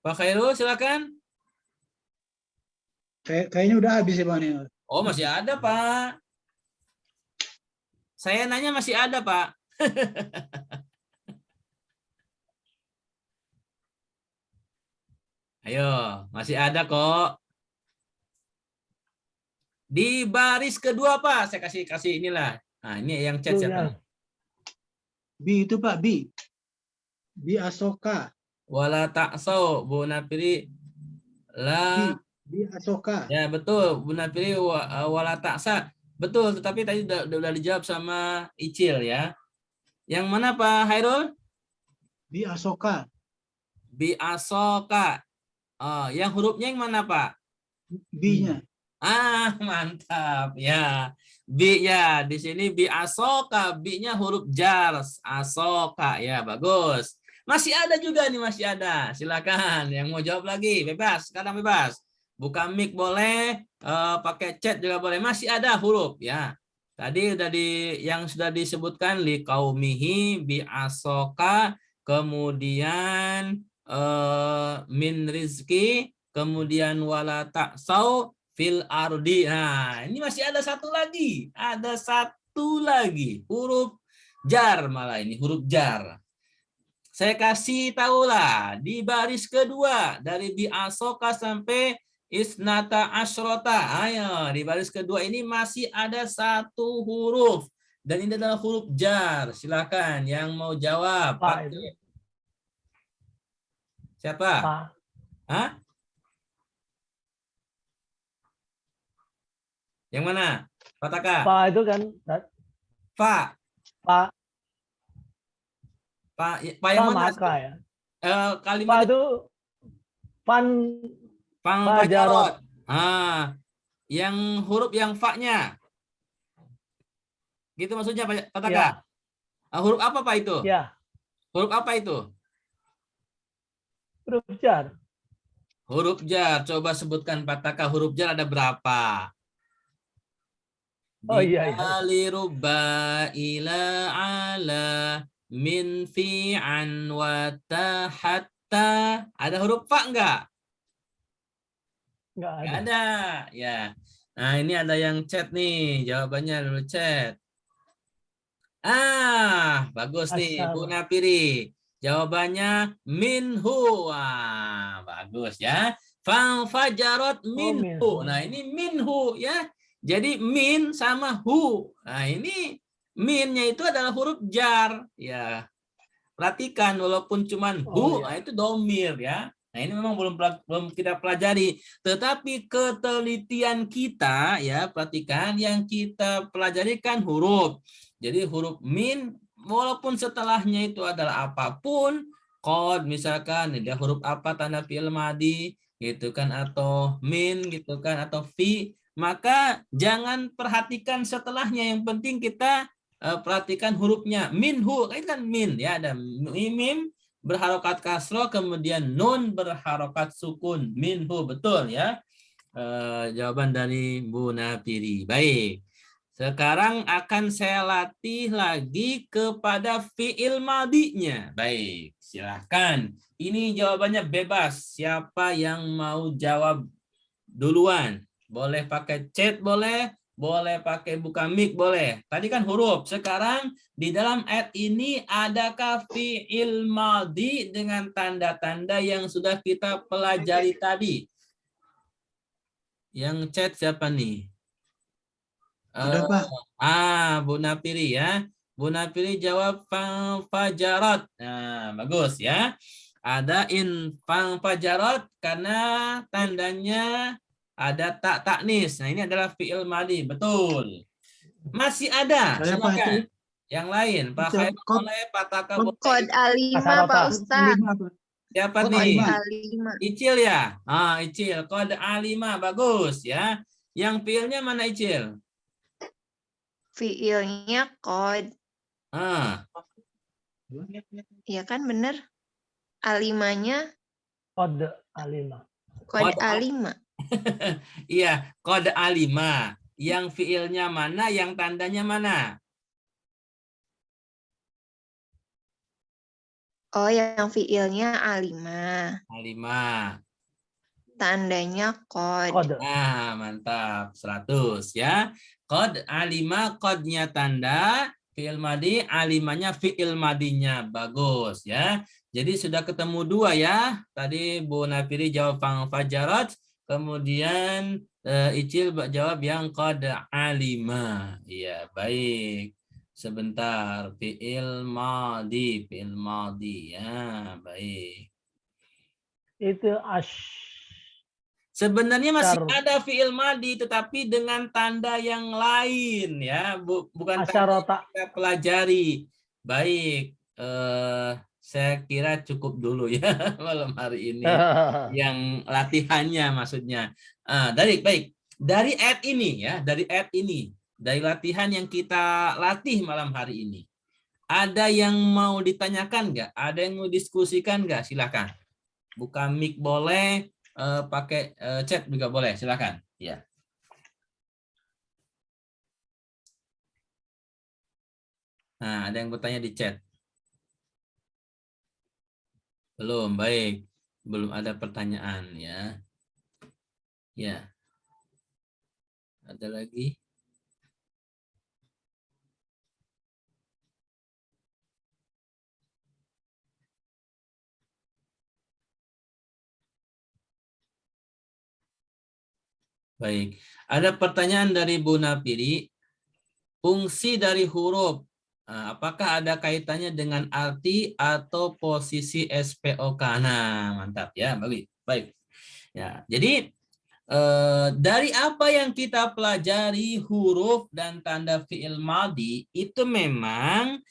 B: Pak Khairul silakan.
A: Kayaknya udah habis ya Pak nih.
B: Oh, masih ada, Pak. Saya nanya masih ada, Pak. Ayo, masih ada kok. Di baris kedua, Pak. Saya kasih inilah. Nah, ini yang chat siapa nih?
A: Bi itu Pak, Bi. Bi Asoka.
B: Wala ta'sau, Bu Napiri. La.
A: Bi Asoka.
B: Ya, betul. Bu Napiri wala ta'sa. Betul, tetapi tadi udah dijawab sama Icil ya. Yang mana Pak Hairul?
A: Bi Asoka.
B: Bi asoka. Oh, yang hurufnya yang mana Pak?
A: B-nya.
B: Ah, mantap ya. B ya, di sini bi asoka, B-nya huruf jar, asoka ya, bagus. Masih ada juga nih, masih ada. Silakan yang mau jawab lagi, bebas, sekarang bebas. Buka mic boleh, pakai chat juga boleh. Masih ada huruf ya. Tadi udah yang sudah disebutkan li kaumihi bi asoka, kemudian min rizki, kemudian wala ta'sau fil ardi. Nah, ini masih ada satu lagi. Ada satu lagi. Huruf jar malah ini. Huruf jar. Saya kasih tahulah. Di baris kedua. Dari bi asoka sampai isnata asrota. Ayo. Di baris kedua ini masih ada satu huruf. Dan ini adalah huruf jar. Silakan yang mau jawab.
D: Pak itu.
B: Siapa?
D: Pak.
B: Hah? Yang mana? Pak Taka?
D: Pak itu kan.
B: Pak.
D: Pak.
B: Pak yang mana?
D: Maka ya.
B: Kalimat
D: Pak itu pan
B: Fajarot. Ah, yang huruf yang fa-nya. Gitu maksudnya Pak Taka?
D: Ya.
B: Huruf apa Pak itu?
D: Ya.
B: Huruf apa itu?
D: Huruf jar.
B: Huruf jar. Coba sebutkan Pak Taka, huruf jar ada berapa?
D: Oh iya.
B: Aliruba ila ala min fi'an wa tahatta. Ada huruf fa enggak?
D: Enggak
B: Enggak
D: ada.
B: ada. Ya. Nah, ini ada yang chat nih. Jawabannya dulu chat. Ah, bagus nih Bu Napiri. Jawabannya minhu. Wah, bagus ya. Fajarot minhu. Nah, ini minhu ya. Jadi min sama hu. Nah, ini minnya itu adalah huruf jar. Ya, perhatikan walaupun cuman hu, nah itu domir ya. Nah, ini memang belum kita pelajari. Tetapi ketelitian kita ya, perhatikan yang kita pelajari kan huruf. Jadi huruf min walaupun setelahnya itu adalah apapun, qad misalkan dia huruf apa tanda fi'il madhi gitu kan, atau min gitu kan, atau fi, maka jangan perhatikan setelahnya, yang penting kita perhatikan hurufnya. Minhu itu kan min ya, ada mim berharokat kasroh, kemudian nun berharokat sukun. Minhu, betul ya. Jawaban dari Bu Napiri. Baik. Sekarang akan saya latih lagi kepada fi'il madhinya. Baik, silahkan. Ini jawabannya bebas. Siapa yang mau jawab duluan? Boleh pakai chat, boleh pakai buka mic, boleh. Tadi kan huruf. Sekarang di dalam ayat ini adakah fi'il madhi dengan tanda-tanda yang sudah kita pelajari tadi? Yang chat siapa nih?
A: Ada Pak.
B: Bu Napiri ya. Bu Napiri jawab fajarot. Nah, bagus ya. Ada fajarot karena tandanya ada tak taknis. Nah, ini adalah fi'il madhi, betul. Masih ada, silakan. Yang lain, Pak Khairul boleh, Pak Taka boleh.
C: Kod A5 Pak Ustadz.
B: Siapa nih? Icil ya? Icil, kode A5, bagus ya. Yang fi'ilnya mana Icil?
C: Fi'ilnya kod. Iya kan bener? A5-nya
D: Kode A5.
C: Kode A5.
B: Iya, kode A5. Yang fiilnya mana, yang tandanya mana?
C: Oh, yang fiilnya alima.
B: Alima.
C: Tandanya kod.
D: Kode.
B: Nah, mantap. 100 ya. Qad alima, qadnya tanda, fi'il madi, alimanya fi'il madinya. Bagus ya. Jadi sudah ketemu 2 ya. Tadi Bu Nafiri jawab fajarat, kemudian Icil jawab yang qad alima. Iya, baik. Sebentar, fi'il madi ya, baik.
D: Itu
B: Sebenarnya masih
D: asyar,
B: ada fi'il madi tetapi dengan tanda yang lain ya, bukan tanda yang
D: asyarota.
B: kita pelajari. Baik, saya kira cukup dulu ya malam hari ini yang latihannya maksudnya. Baik. Dari ayat ini ya, dari latihan yang kita latih malam hari ini. Ada yang mau ditanyakan nggak? Ada yang mau diskusikan nggak? Silakan. Buka mic boleh, pakai chat juga boleh, silakan. Ya. Nah, ada yang bertanya di chat. Belum, baik. Belum ada pertanyaan ya. Ya. Ada lagi? Baik. Ada pertanyaan dari Bu Nafiri. Fungsi dari huruf, apakah ada kaitannya dengan arti atau posisi SPOK? Nah, mantap ya, baik. Ya, jadi dari apa yang kita pelajari huruf dan tanda fi'il madi itu memang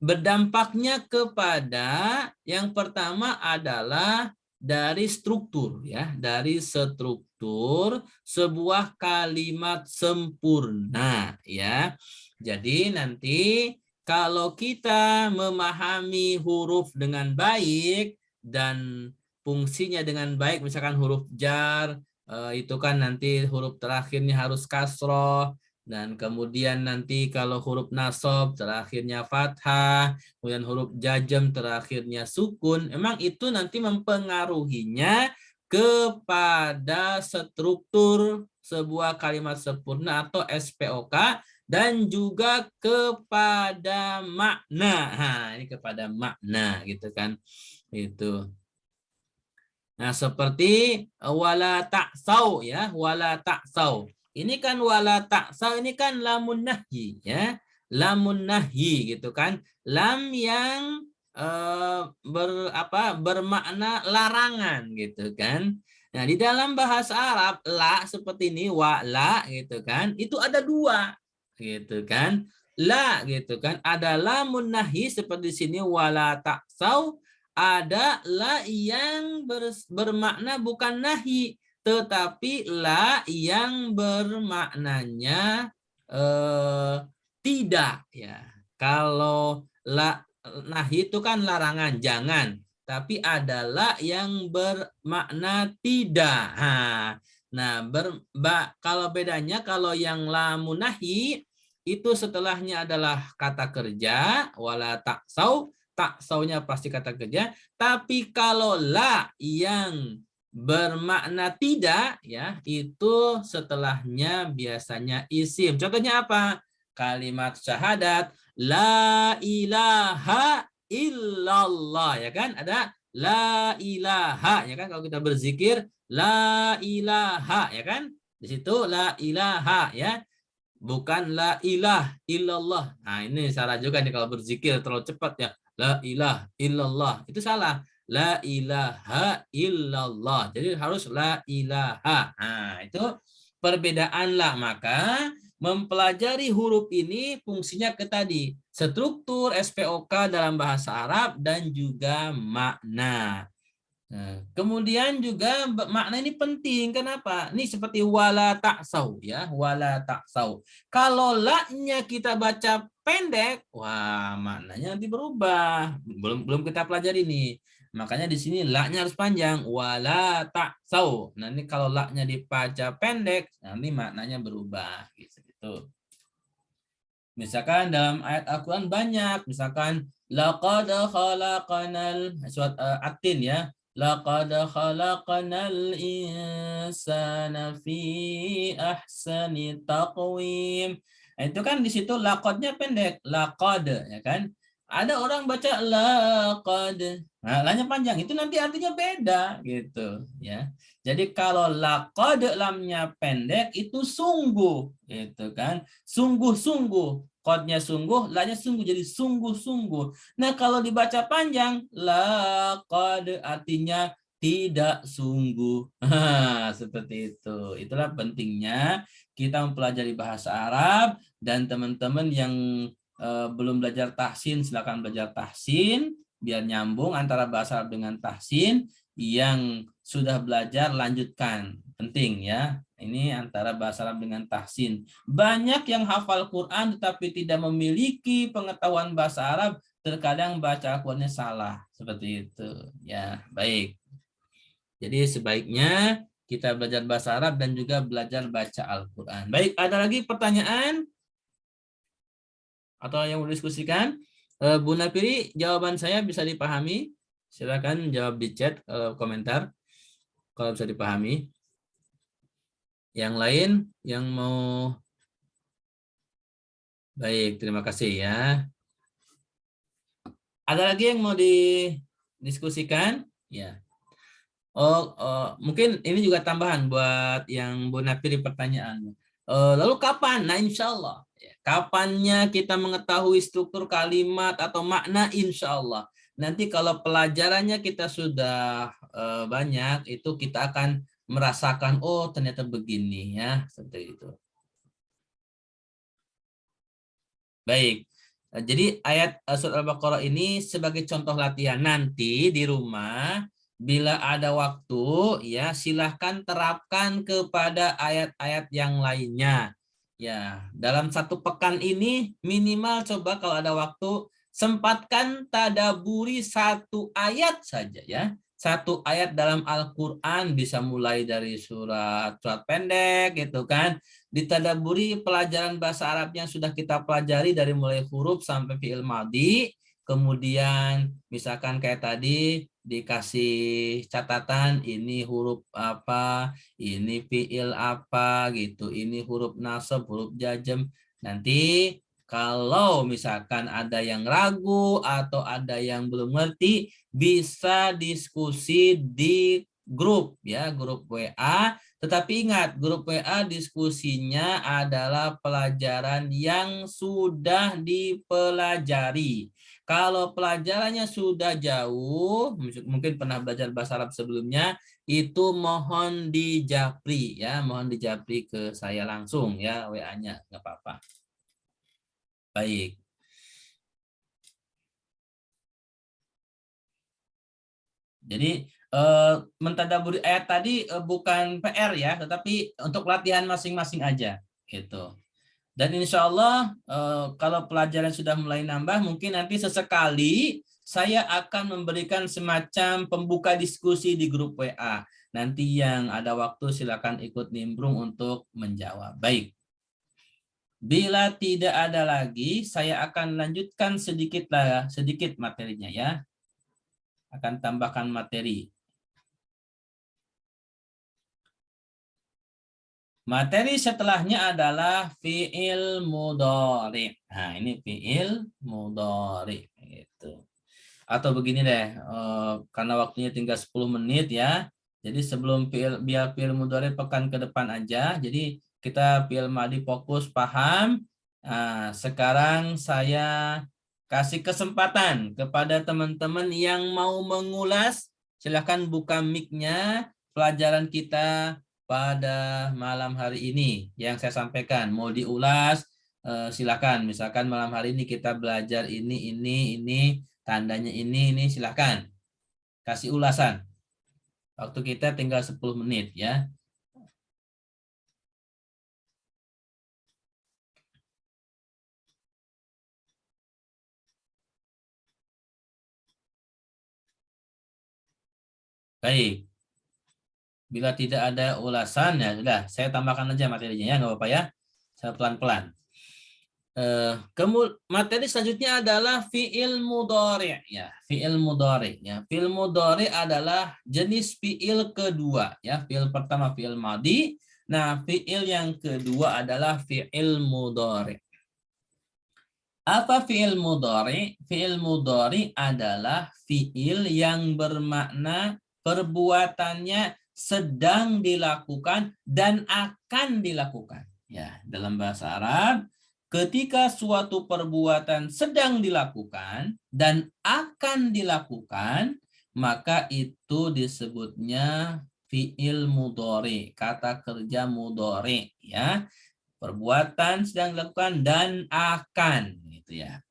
B: berdampaknya kepada yang pertama adalah dari struktur ya, dari struktur sebuah kalimat sempurna ya. Jadi nanti kalau kita memahami huruf dengan baik dan fungsinya dengan baik, misalkan huruf jar itu kan nanti huruf terakhirnya harus kasroh, dan kemudian nanti kalau huruf nasab terakhirnya fathah, kemudian huruf jazm terakhirnya sukun, memang itu nanti mempengaruhinya kepada struktur sebuah kalimat sempurna atau SPOK dan juga kepada makna. Nah, ini kepada makna gitu kan. Itu. Nah, seperti wala ta'sau ya, wala ta'sau. Ini kan wala ta'sau, ini kan lamun nahyi ya. Lamun nahyi gitu kan. Lam yang bermakna larangan gitu kan. Nah, di dalam bahasa Arab la seperti ini wa la gitu kan. Itu ada 2 gitu kan. La gitu kan. Ada lamun nahyi seperti sini wala ta'sau, ada la yang bermakna bukan nahi, tetapi la yang bermaknanya tidak ya. Kalau la nahi itu kan larangan, jangan. Tapi ada la yang bermakna tidak. Nah, kalau bedanya kalau yang lamun nahi itu setelahnya adalah kata kerja wala taksau. Taksaunya pasti kata kerja, tapi kalau la yang bermakna tidak ya, itu setelahnya biasanya isim. Contohnya apa? Kalimat syahadat la ilaha illallah ya kan? Ada la ilaha ya kan, kalau kita berzikir la ilaha ya kan? Di situ la ilaha ya. Bukan la ilah illallah. Nah, ini salah juga nih kalau berzikir terlalu cepat ya. La ilah illallah. Itu salah. La ilaha illallah. Jadi harus la ilaha. Nah, itu perbedaan lah. Maka mempelajari huruf ini fungsinya ke tadi. Struktur SPOK dalam bahasa Arab dan juga makna. Nah, kemudian juga makna ini penting. Kenapa? Ini seperti wala taksau ya, wala taksau. Kalau la-nya kita baca pendek, wah maknanya nanti berubah. Belum kita pelajari nih. Makanya di sini la-nya harus panjang, wala taksau. Nah, ini kalau la-nya dibaca pendek, nanti maknanya berubah gitu. Misalkan dalam ayat Al-Quran banyak, misalkan laqad khalaqanal surat At-Tin ya. Laqad khalaqanal insana fi ahsani taqwim. Nah, itu kan di situ laqadnya pendek, laqad ya kan. Ada orang baca laqad. Nah, lanya panjang, itu nanti artinya beda gitu ya. Jadi kalau laqad lamnya pendek itu sungguh gitu kan. Sungguh-sungguh. Kodnya sungguh, lanya sungguh, jadi sungguh-sungguh. Nah, kalau dibaca panjang, laqad artinya tidak sungguh. Seperti itu. Itulah pentingnya kita mempelajari bahasa Arab, dan teman-teman yang belum belajar tahsin, silakan belajar tahsin, biar nyambung antara bahasa Arab dengan tahsin. Yang sudah belajar lanjutkan. Penting ya. Ini antara bahasa Arab dengan tahsin. Banyak yang hafal Quran tetapi tidak memiliki pengetahuan bahasa Arab, terkadang baca Al-Qur'annya salah. Seperti itu. Ya, baik. Jadi sebaiknya kita belajar bahasa Arab dan juga belajar baca Al-Quran. Baik, ada lagi pertanyaan? Atau yang mau diskusikan? Bu Napiri, jawaban saya bisa dipahami? Silakan jawab di chat, komentar, kalau bisa dipahami. Yang lain yang mau? Baik, terima kasih ya. Ada lagi yang mau didiskusikan? Ya. Mungkin ini juga tambahan buat yang Bu Napiri pertanyaan. Lalu kapan? Nah, insya Allah. Kapannya kita mengetahui struktur kalimat atau makna, insya Allah. Nanti kalau pelajarannya kita sudah banyak, itu kita akan merasakan, oh ternyata begini ya, seperti itu. Baik, jadi ayat surat Al-Baqarah ini sebagai contoh latihan. Nanti di rumah, bila ada waktu, ya silahkan terapkan kepada ayat-ayat yang lainnya. Ya, dalam 1 pekan ini minimal coba kalau ada waktu sempatkan tadaburi 1 ayat saja ya. 1 ayat dalam Al-Quran, bisa mulai dari surat pendek gitu kan. Ditadaburi pelajaran bahasa Arab yang sudah kita pelajari dari mulai huruf sampai fi'il madhi. Kemudian misalkan kayak tadi dikasih catatan, ini huruf apa, ini fi'il apa gitu, ini huruf nasab, huruf jazm. Nanti kalau misalkan ada yang ragu atau ada yang belum ngerti, bisa diskusi di grup ya, grup WA. Tetapi ingat, grup WA diskusinya adalah pelajaran yang sudah dipelajari. Kalau pelajarannya sudah jauh, mungkin pernah belajar bahasa Arab sebelumnya, itu mohon dijapri ya, mohon dijapri ke saya langsung ya, WA-nya, nggak apa-apa. Baik. Jadi mentadaburi ayat tadi bukan PR ya, tetapi untuk latihan masing-masing aja gitu. Dan insya Allah kalau pelajaran sudah mulai nambah, mungkin nanti sesekali saya akan memberikan semacam pembuka diskusi di grup WA. Nanti yang ada waktu silakan ikut nimbrung untuk menjawab. Baik. Bila tidak ada lagi, saya akan lanjutkan sedikit materinya ya. Akan tambahkan materi. Materi setelahnya adalah fi'il mudhari. Nah, ini fi'il mudhari gitu. Atau begini deh, karena waktunya tinggal 10 menit ya. Jadi sebelum biar fi'il mudhari pekan ke depan aja. Jadi kita fi'il madhi fokus paham. Nah, sekarang saya kasih kesempatan kepada teman-teman yang mau mengulas. Silahkan buka mic-nya. Pelajaran kita pada malam hari ini yang saya sampaikan mau diulas, silakan. Misalkan malam hari ini kita belajar ini, tandanya ini, silakan kasih ulasan. Waktu kita tinggal 10 menit ya. Baik. Bila tidak ada ulasan, ya sudah, saya tambahkan aja materinya ya, nggak apa-apa ya. Saya pelan-pelan. Materi selanjutnya adalah fi'il mudhari' ya, fi'il mudhari' ya. Fi'il mudhari' adalah jenis fi'il kedua ya. Fi'il pertama fi'il madhi. Nah, fi'il yang kedua adalah fi'il mudhari'. Apa fi'il mudhari'? Fi'il mudhari' adalah fi'il yang bermakna perbuatannya sedang dilakukan dan akan dilakukan. Ya, dalam bahasa Arab, ketika suatu perbuatan sedang dilakukan dan akan dilakukan, maka itu disebutnya fi'il mudhari', kata kerja mudhari' ya. Perbuatan sedang dilakukan dan akan gitu ya.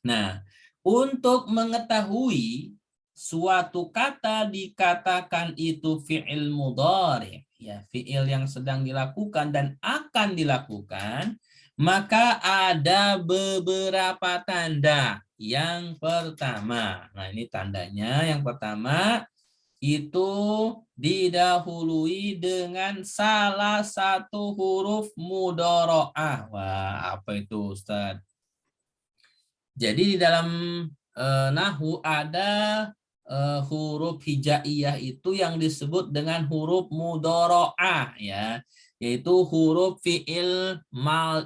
B: Nah, untuk mengetahui suatu kata dikatakan itu fi'il mudhari' ya, fi'il yang sedang dilakukan dan akan dilakukan, maka ada beberapa tanda. Yang pertama, nah ini tandanya, yang pertama itu didahului dengan salah satu huruf mudhoro'ah. Wah, apa itu Ustaz? Jadi di dalam nahwu ada huruf hijaiyah itu yang disebut dengan huruf mudhoro'ah ya, yaitu huruf fi'il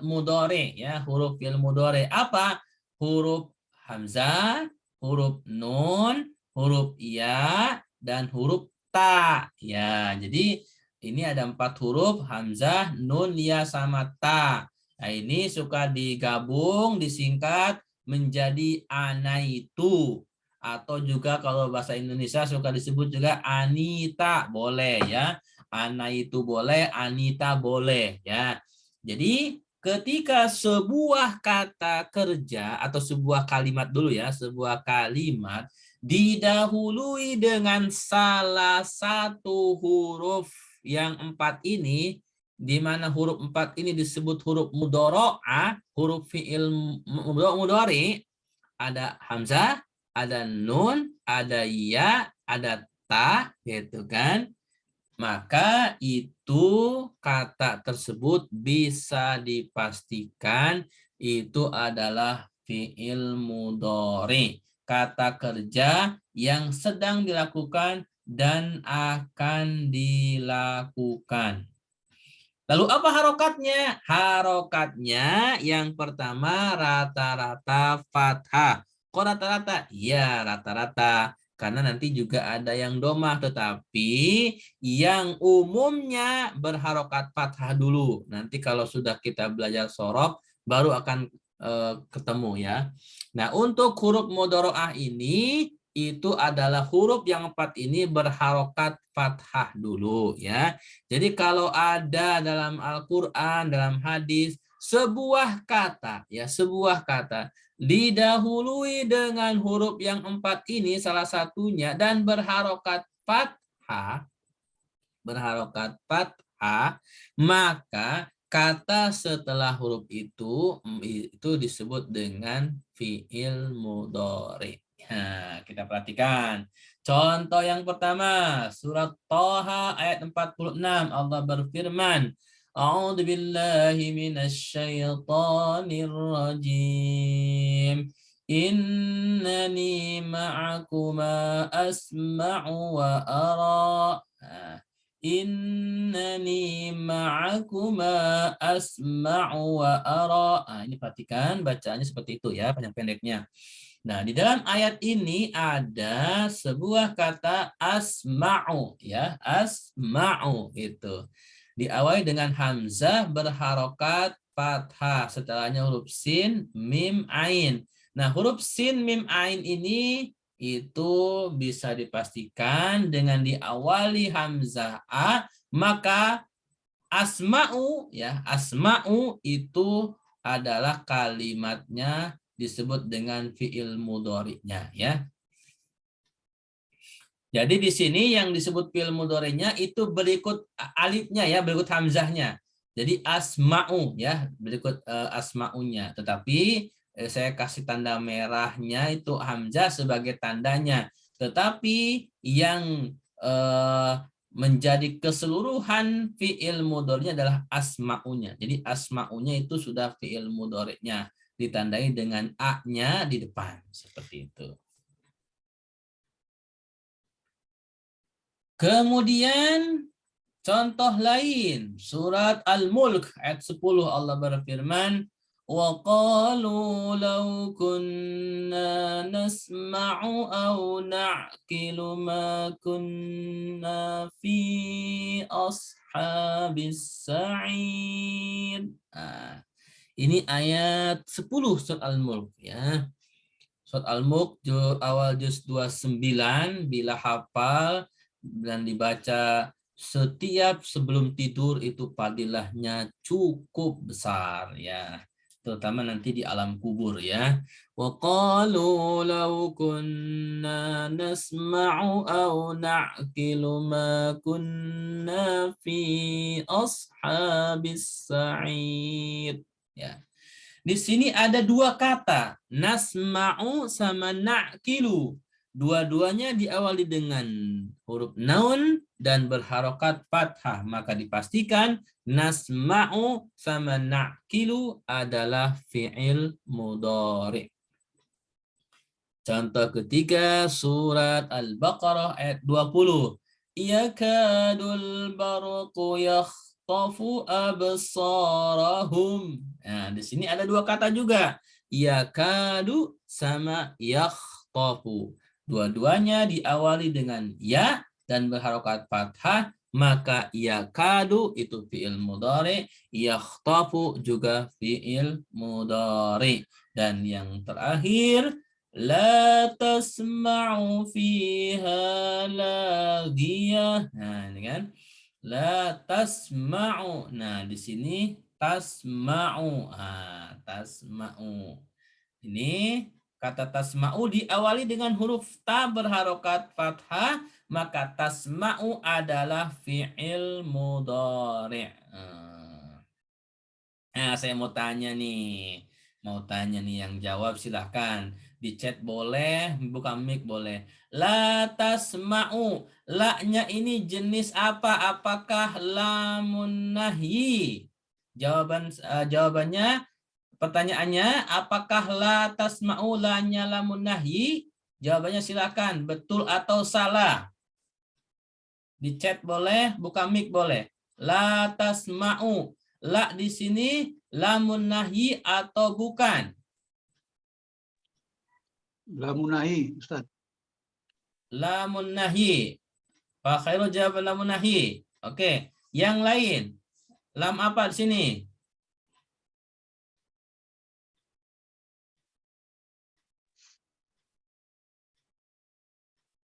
B: mudhari ya, huruf fi'il mudhari. Apa? Huruf hamzah, huruf nun, huruf ya, dan huruf ta ya. Jadi ini ada 4 huruf, hamzah, nun, ya, sama ta. Nah, ini suka digabung, disingkat menjadi anaitu, atau juga kalau bahasa Indonesia suka disebut juga Anita, boleh ya. Anaitu boleh, Anita boleh ya. Jadi ketika sebuah kata kerja atau sebuah kalimat dulu ya, sebuah kalimat didahului dengan salah satu huruf yang 4 ini, di mana huruf 4 ini disebut huruf mudhoro'ah, huruf fi'il mudhari', ada hamzah, ada nun, ada ya, ada ta, gitu kan. Maka itu kata tersebut bisa dipastikan itu adalah fi'il mudhari', kata kerja yang sedang dilakukan dan akan dilakukan. Lalu apa harokatnya? Harokatnya yang pertama rata-rata fathah. Kok rata-rata? Ya, rata-rata. Karena nanti juga ada yang domah, tetapi yang umumnya berharokat fathah dulu. Nanti kalau sudah kita belajar sorof, baru akan ketemu ya. Nah, untuk huruf mudhoro'ah ini, itu adalah huruf yang 4 ini berharokat fathah dulu ya. Jadi kalau ada dalam Al-Quran, dalam hadis, sebuah kata ya, sebuah kata didahului dengan huruf yang 4 ini salah satunya dan berharokat fathah, maka kata setelah huruf itu disebut dengan fi'il mudhari'. Nah, kita perhatikan. Contoh yang pertama, surat Thaha ayat 46, Allah berfirman, A'udzu billahi minasyaitonir rajim. Innani ma'akuma asma'u wa ara. Innani ma'akuma asma'u wa ara. Nah, ini perhatikan bacaannya seperti itu ya, panjang pendeknya. Nah, di dalam ayat ini ada sebuah kata asma'u ya, asma'u itu diawali dengan hamzah berharokat fathah, setelahnya huruf sin, mim, ain. Nah, huruf sin, mim, ain ini itu bisa dipastikan dengan diawali hamzah a, maka asma'u ya, asma'u itu adalah kalimatnya disebut dengan fi'il mudhari'nya ya. Jadi di sini yang disebut fi'il mudhari'nya itu berikut alifnya ya, berikut hamzahnya. Jadi asma'u ya, berikut asma'unya. Tetapi saya kasih tanda merahnya itu hamzah sebagai tandanya. Tetapi yang menjadi keseluruhan fi'il mudhari'nya adalah asma'unya. Jadi asma'unya itu sudah fi'il mudhari'nya, ditandai dengan a-nya di depan, seperti itu. Kemudian contoh lain, surat Al-Mulk ayat 10 Allah berfirman, wa qalu law kunna nasma'u aw na'qilu ma kunna fi ashabis sa'ir. Nah, ini ayat 10 surat Al-Mulk ya. Surat Al-Mulk awal juz 29, bila hafal dan dibaca setiap sebelum tidur itu fadilahnya cukup besar ya, terutama nanti di alam kubur ya. Wa qalu law kunna nasma'u aw na'qilu ma kunna fi ashabis sa'id ya. Di sini ada dua kata, nasma'u sama na'qilu. Dua-duanya diawali dengan huruf naun dan berharokat fathah. Maka dipastikan nasma'u sama na'qilu adalah fi'il mudhari'. Contoh ketiga surat Al-Baqarah ayat 20. Yakadul barqu yakhtafu absarahum. Nah, di sini ada dua kata juga. Yakadu sama yakhtafu. Dua-duanya diawali dengan ya dan berharokat fathah, maka yakadu itu fi'il mudhari, yakhtafu juga fi'il mudhari. Dan yang terakhir, la tasma'u fiha laghiyah. Nah, ini kan la tasma'u. Nah, di sini tasma'u. Ah, tasma'u. Ini kata tasma'u diawali dengan huruf ta berharokat fathah, maka tasma'u adalah fi'il mudhari'. Nah, saya mau tanya nih. Yang jawab silahkan. Di chat boleh, buka mic boleh. La tasma'u. La-nya ini jenis apa? Apakah lamun nahyi? Jawabannya, pertanyaannya, apakah la tasma'u la-nya lamun nahyi? Jawabannya silakan, betul atau salah. Di chat boleh, buka mic boleh. La tasma'u. La di sini lamun nahyi atau bukan?
A: Lamun nahi, Ustaz.
B: Lamun nahyi. Pak Khairul jawab lamun nahyi. Oke. Yang lain. Lam apa di sini?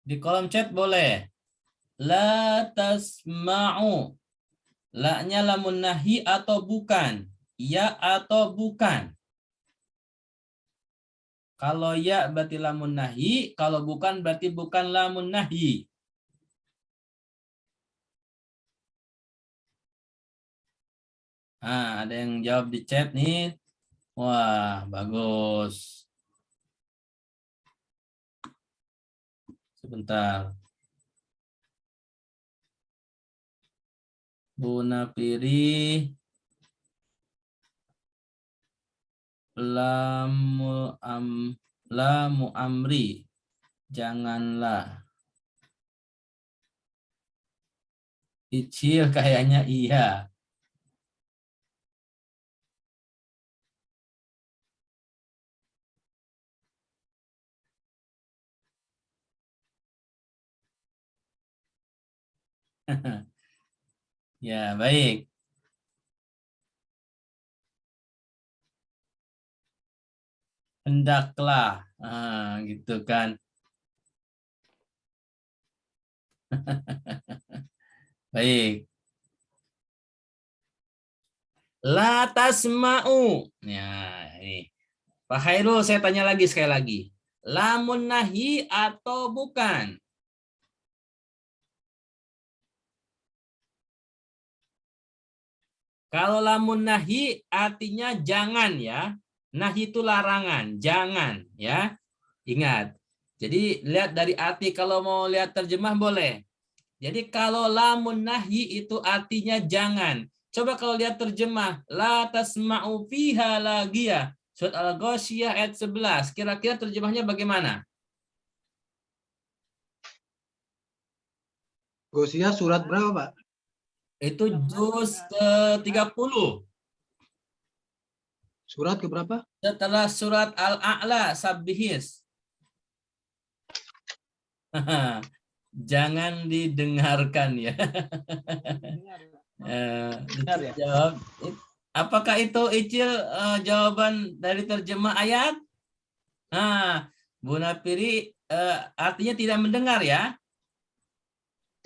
B: Di kolom chat boleh. La tasma'u. La-nya lamun nahyi atau bukan? Ya atau bukan? Kalau ya berarti lamun nahyi, kalau bukan berarti bukan lamun nahyi. Nah, ada yang jawab di chat nih. Wah, bagus. Sebentar. Bu Napiri. Lamu amri. Janganlah. Icil kayaknya iya. Ya, baik. Hendaklah. Gitu kan. Baik. La tasma'u. Ya, ini. Pak Khairul, saya tanya lagi sekali lagi. Lamun nahyi atau bukan? Kalau lamun nahi artinya jangan ya. Nahi itu larangan, jangan ya. Ingat. Jadi lihat dari arti, kalau mau lihat terjemah boleh. Jadi kalau lamun nahyi itu artinya jangan. Coba kalau lihat terjemah, la tasma'u fiha lagiyah. Surat Al-Ghasyiyah ayat 11. Kira-kira terjemahnya bagaimana?
A: Gosia surat berapa, Pak?
B: Itu juz ke-30.
A: Surat ke berapa?
B: Setelah surat Al-A'la, Sabbihis. Jangan didengarkan ya.
D: Benar
B: Icil
D: ya?
B: jawab. Apakah itu Icil jawaban dari terjemah ayat? Nah, Bu Napiri artinya tidak mendengar ya.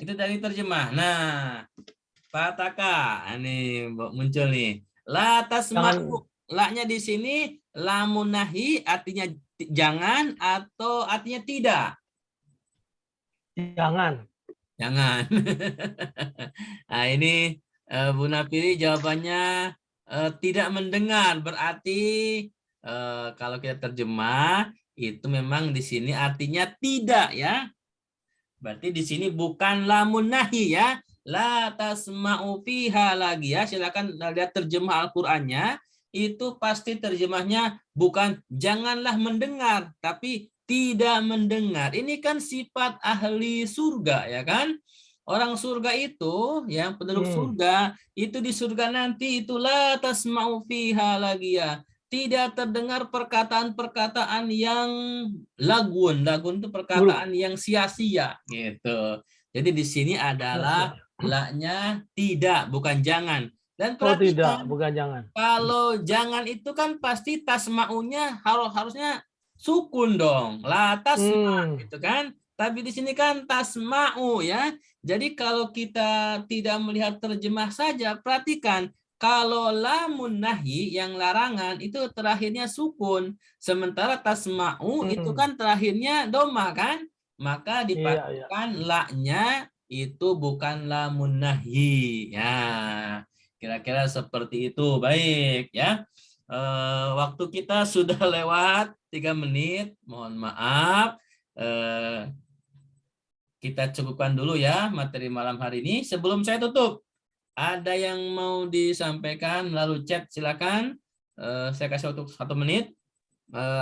B: Itu dari terjemah. Nah, Pak Taka, ini muncul nih. La tasma'u. La-nya di sini lamun nahi artinya jangan atau artinya tidak?
D: Jangan.
B: Jangan. Nah, ini Bu Napiri jawabannya tidak mendengar. Berarti kalau kita terjemah itu memang di sini artinya tidak ya. Berarti di sini bukan lamun nahi ya. La tasma'u fiha lagi ya. Silakan lihat terjemah Al-Qur'annya. Itu pasti terjemahnya bukan janganlah mendengar, tapi tidak mendengar. Ini kan sifat ahli surga ya kan? Orang surga itu, yang penduduk surga, itu di surga nanti itulah tasma'u fiha lagi ya. Tidak terdengar perkataan-perkataan yang lagun. Lagun itu perkataan yang sia-sia gitu. Jadi di sini adalah la-nya tidak, bukan jangan. Dan
D: Oh tidak,
B: perhatikan,
D: bukan jangan.
B: kalau jangan itu kan pasti tasma'unya harusnya sukun dong. La tasma gitu kan. Tapi di sini kan tasma'u ya. Jadi kalau kita tidak melihat terjemah saja, perhatikan. Kalau lamun nahi yang larangan itu terakhirnya sukun. Sementara tasma'u itu kan terakhirnya doma kan. Maka dipastikan la-nya itu bukan lamun nahi. Ya, kira-kira seperti itu. Baik ya. Waktu kita sudah lewat 3 menit. Mohon maaf. Kita cukupkan dulu ya materi malam hari ini. Sebelum saya tutup, ada yang mau disampaikan melalui chat silakan. Saya kasih waktu 1 menit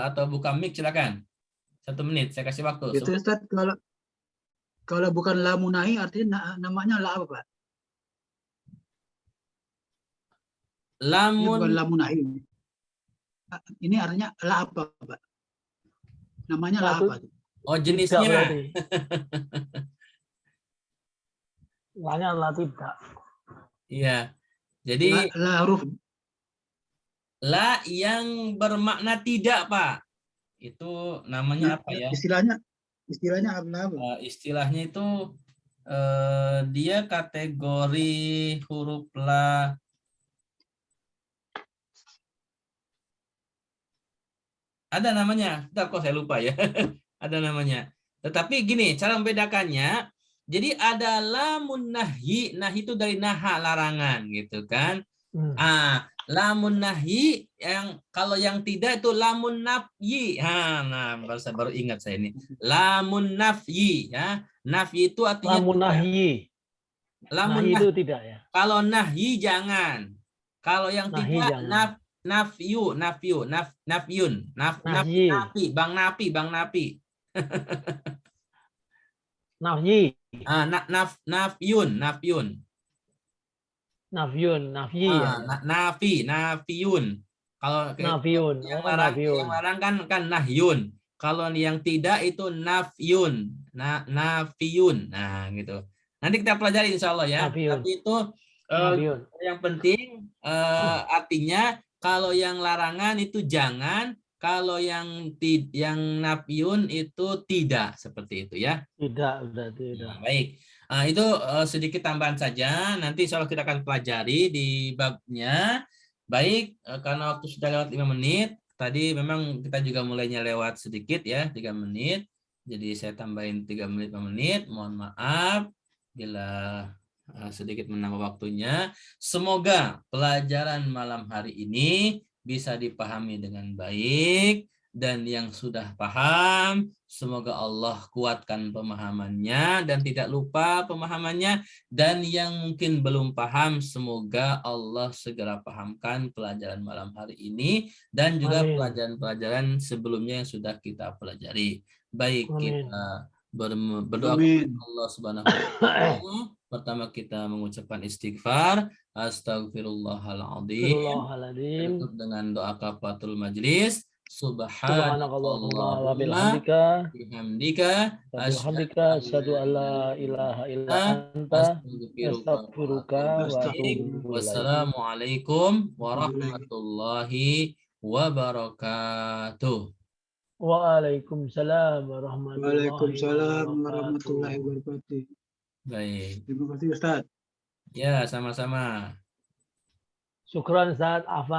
B: atau buka mic silakan. 1 menit saya kasih waktu.
A: Itu Ustaz, kalau bukan lamunahi artinya namanya la apa, Pak? Ini bukan lamunahi. Ini artinya la apa, Pak? Namanya la apa?
B: Oh, jenisnya.
D: La-nya la tidak.
B: Iya. Jadi
A: la huruf
B: la yang bermakna tidak, Pak. Itu namanya apa ya?
A: Istilahnya apa?
B: Istilahnya itu dia kategori huruf la. Ada namanya. Bentar kok saya lupa ya. Ada namanya. Tetapi gini, cara membedakannya. Jadi ada lamun nahi. Nahi itu dari naha, larangan gitu kan. Lamun nahi yang kalau yang tidak itu lamun nafyi. Nah, baru ingat saya ini. Lamun nafyi ya. Nafyi itu artinya
D: lamun nahyi.
B: Lamun
D: nahyi itu tidak ya.
B: Kalau nahyi jangan. Kalau yang
D: nahyi
B: tidak
D: jangan.
B: nafyun,
D: Nahyi.
B: Bang Napi.
D: Nahyi.
B: Nafyun.
D: Nafyi ya.
B: Nafiyun. Kalau
D: Nafyun.
B: yang larang kan nahyun. Kalau yang tidak itu nafyun. Nafiyun. Nah, gitu. Nanti kita pelajari insya Allah ya.
D: Nafyun.
B: Tapi itu yang penting artinya kalau yang larangan itu jangan, kalau yang nafyun itu tidak, seperti itu ya.
D: Tidak, berarti tidak.
B: Nah, baik. Itu sedikit tambahan saja. Nanti insya Allah kita akan pelajari di babnya. Baik, karena waktu sudah lewat 5 menit. Tadi memang kita juga mulainya lewat sedikit ya, 3 menit. Jadi saya tambahin 3 menit, 5 menit. Mohon maaf bila sedikit menambah waktunya. Semoga pelajaran malam hari ini bisa dipahami dengan baik dan yang sudah paham, semoga Allah kuatkan pemahamannya dan tidak lupa pemahamannya. Dan yang mungkin belum paham, semoga Allah segera pahamkan pelajaran malam hari ini dan juga
D: Amin.
B: pelajaran-pelajaran sebelumnya yang sudah kita pelajari. Baik,
D: Amin.
B: kita berdoa
A: Amin.
B: kepada Allah Subhanahu wa Ta'ala. Pertama kita mengucapkan istighfar, astagfirullahaladzim.
D: Astagfirullahaladzim.
B: Tutup dengan doa kafaratul majlis.
D: Subhanakallahumma wa
B: Subhanakallahumma
D: bihamdika
B: bihamdika
D: Bihamdika asyhadu an la ilaha illa anta astaghfiruka wa atubu ilaik.
B: Wassalamualaikum warahmatullahi wabarakatuh.
D: Waalaikumsalam warahmatullahi
A: Waalaikumsalam
D: wabarakatuh.
A: warahmatullahi wabarakatuh.
B: Baik.
A: Terima kasih Ustaz.
B: Ya, sama-sama.
D: Syukran Ustaz Afan.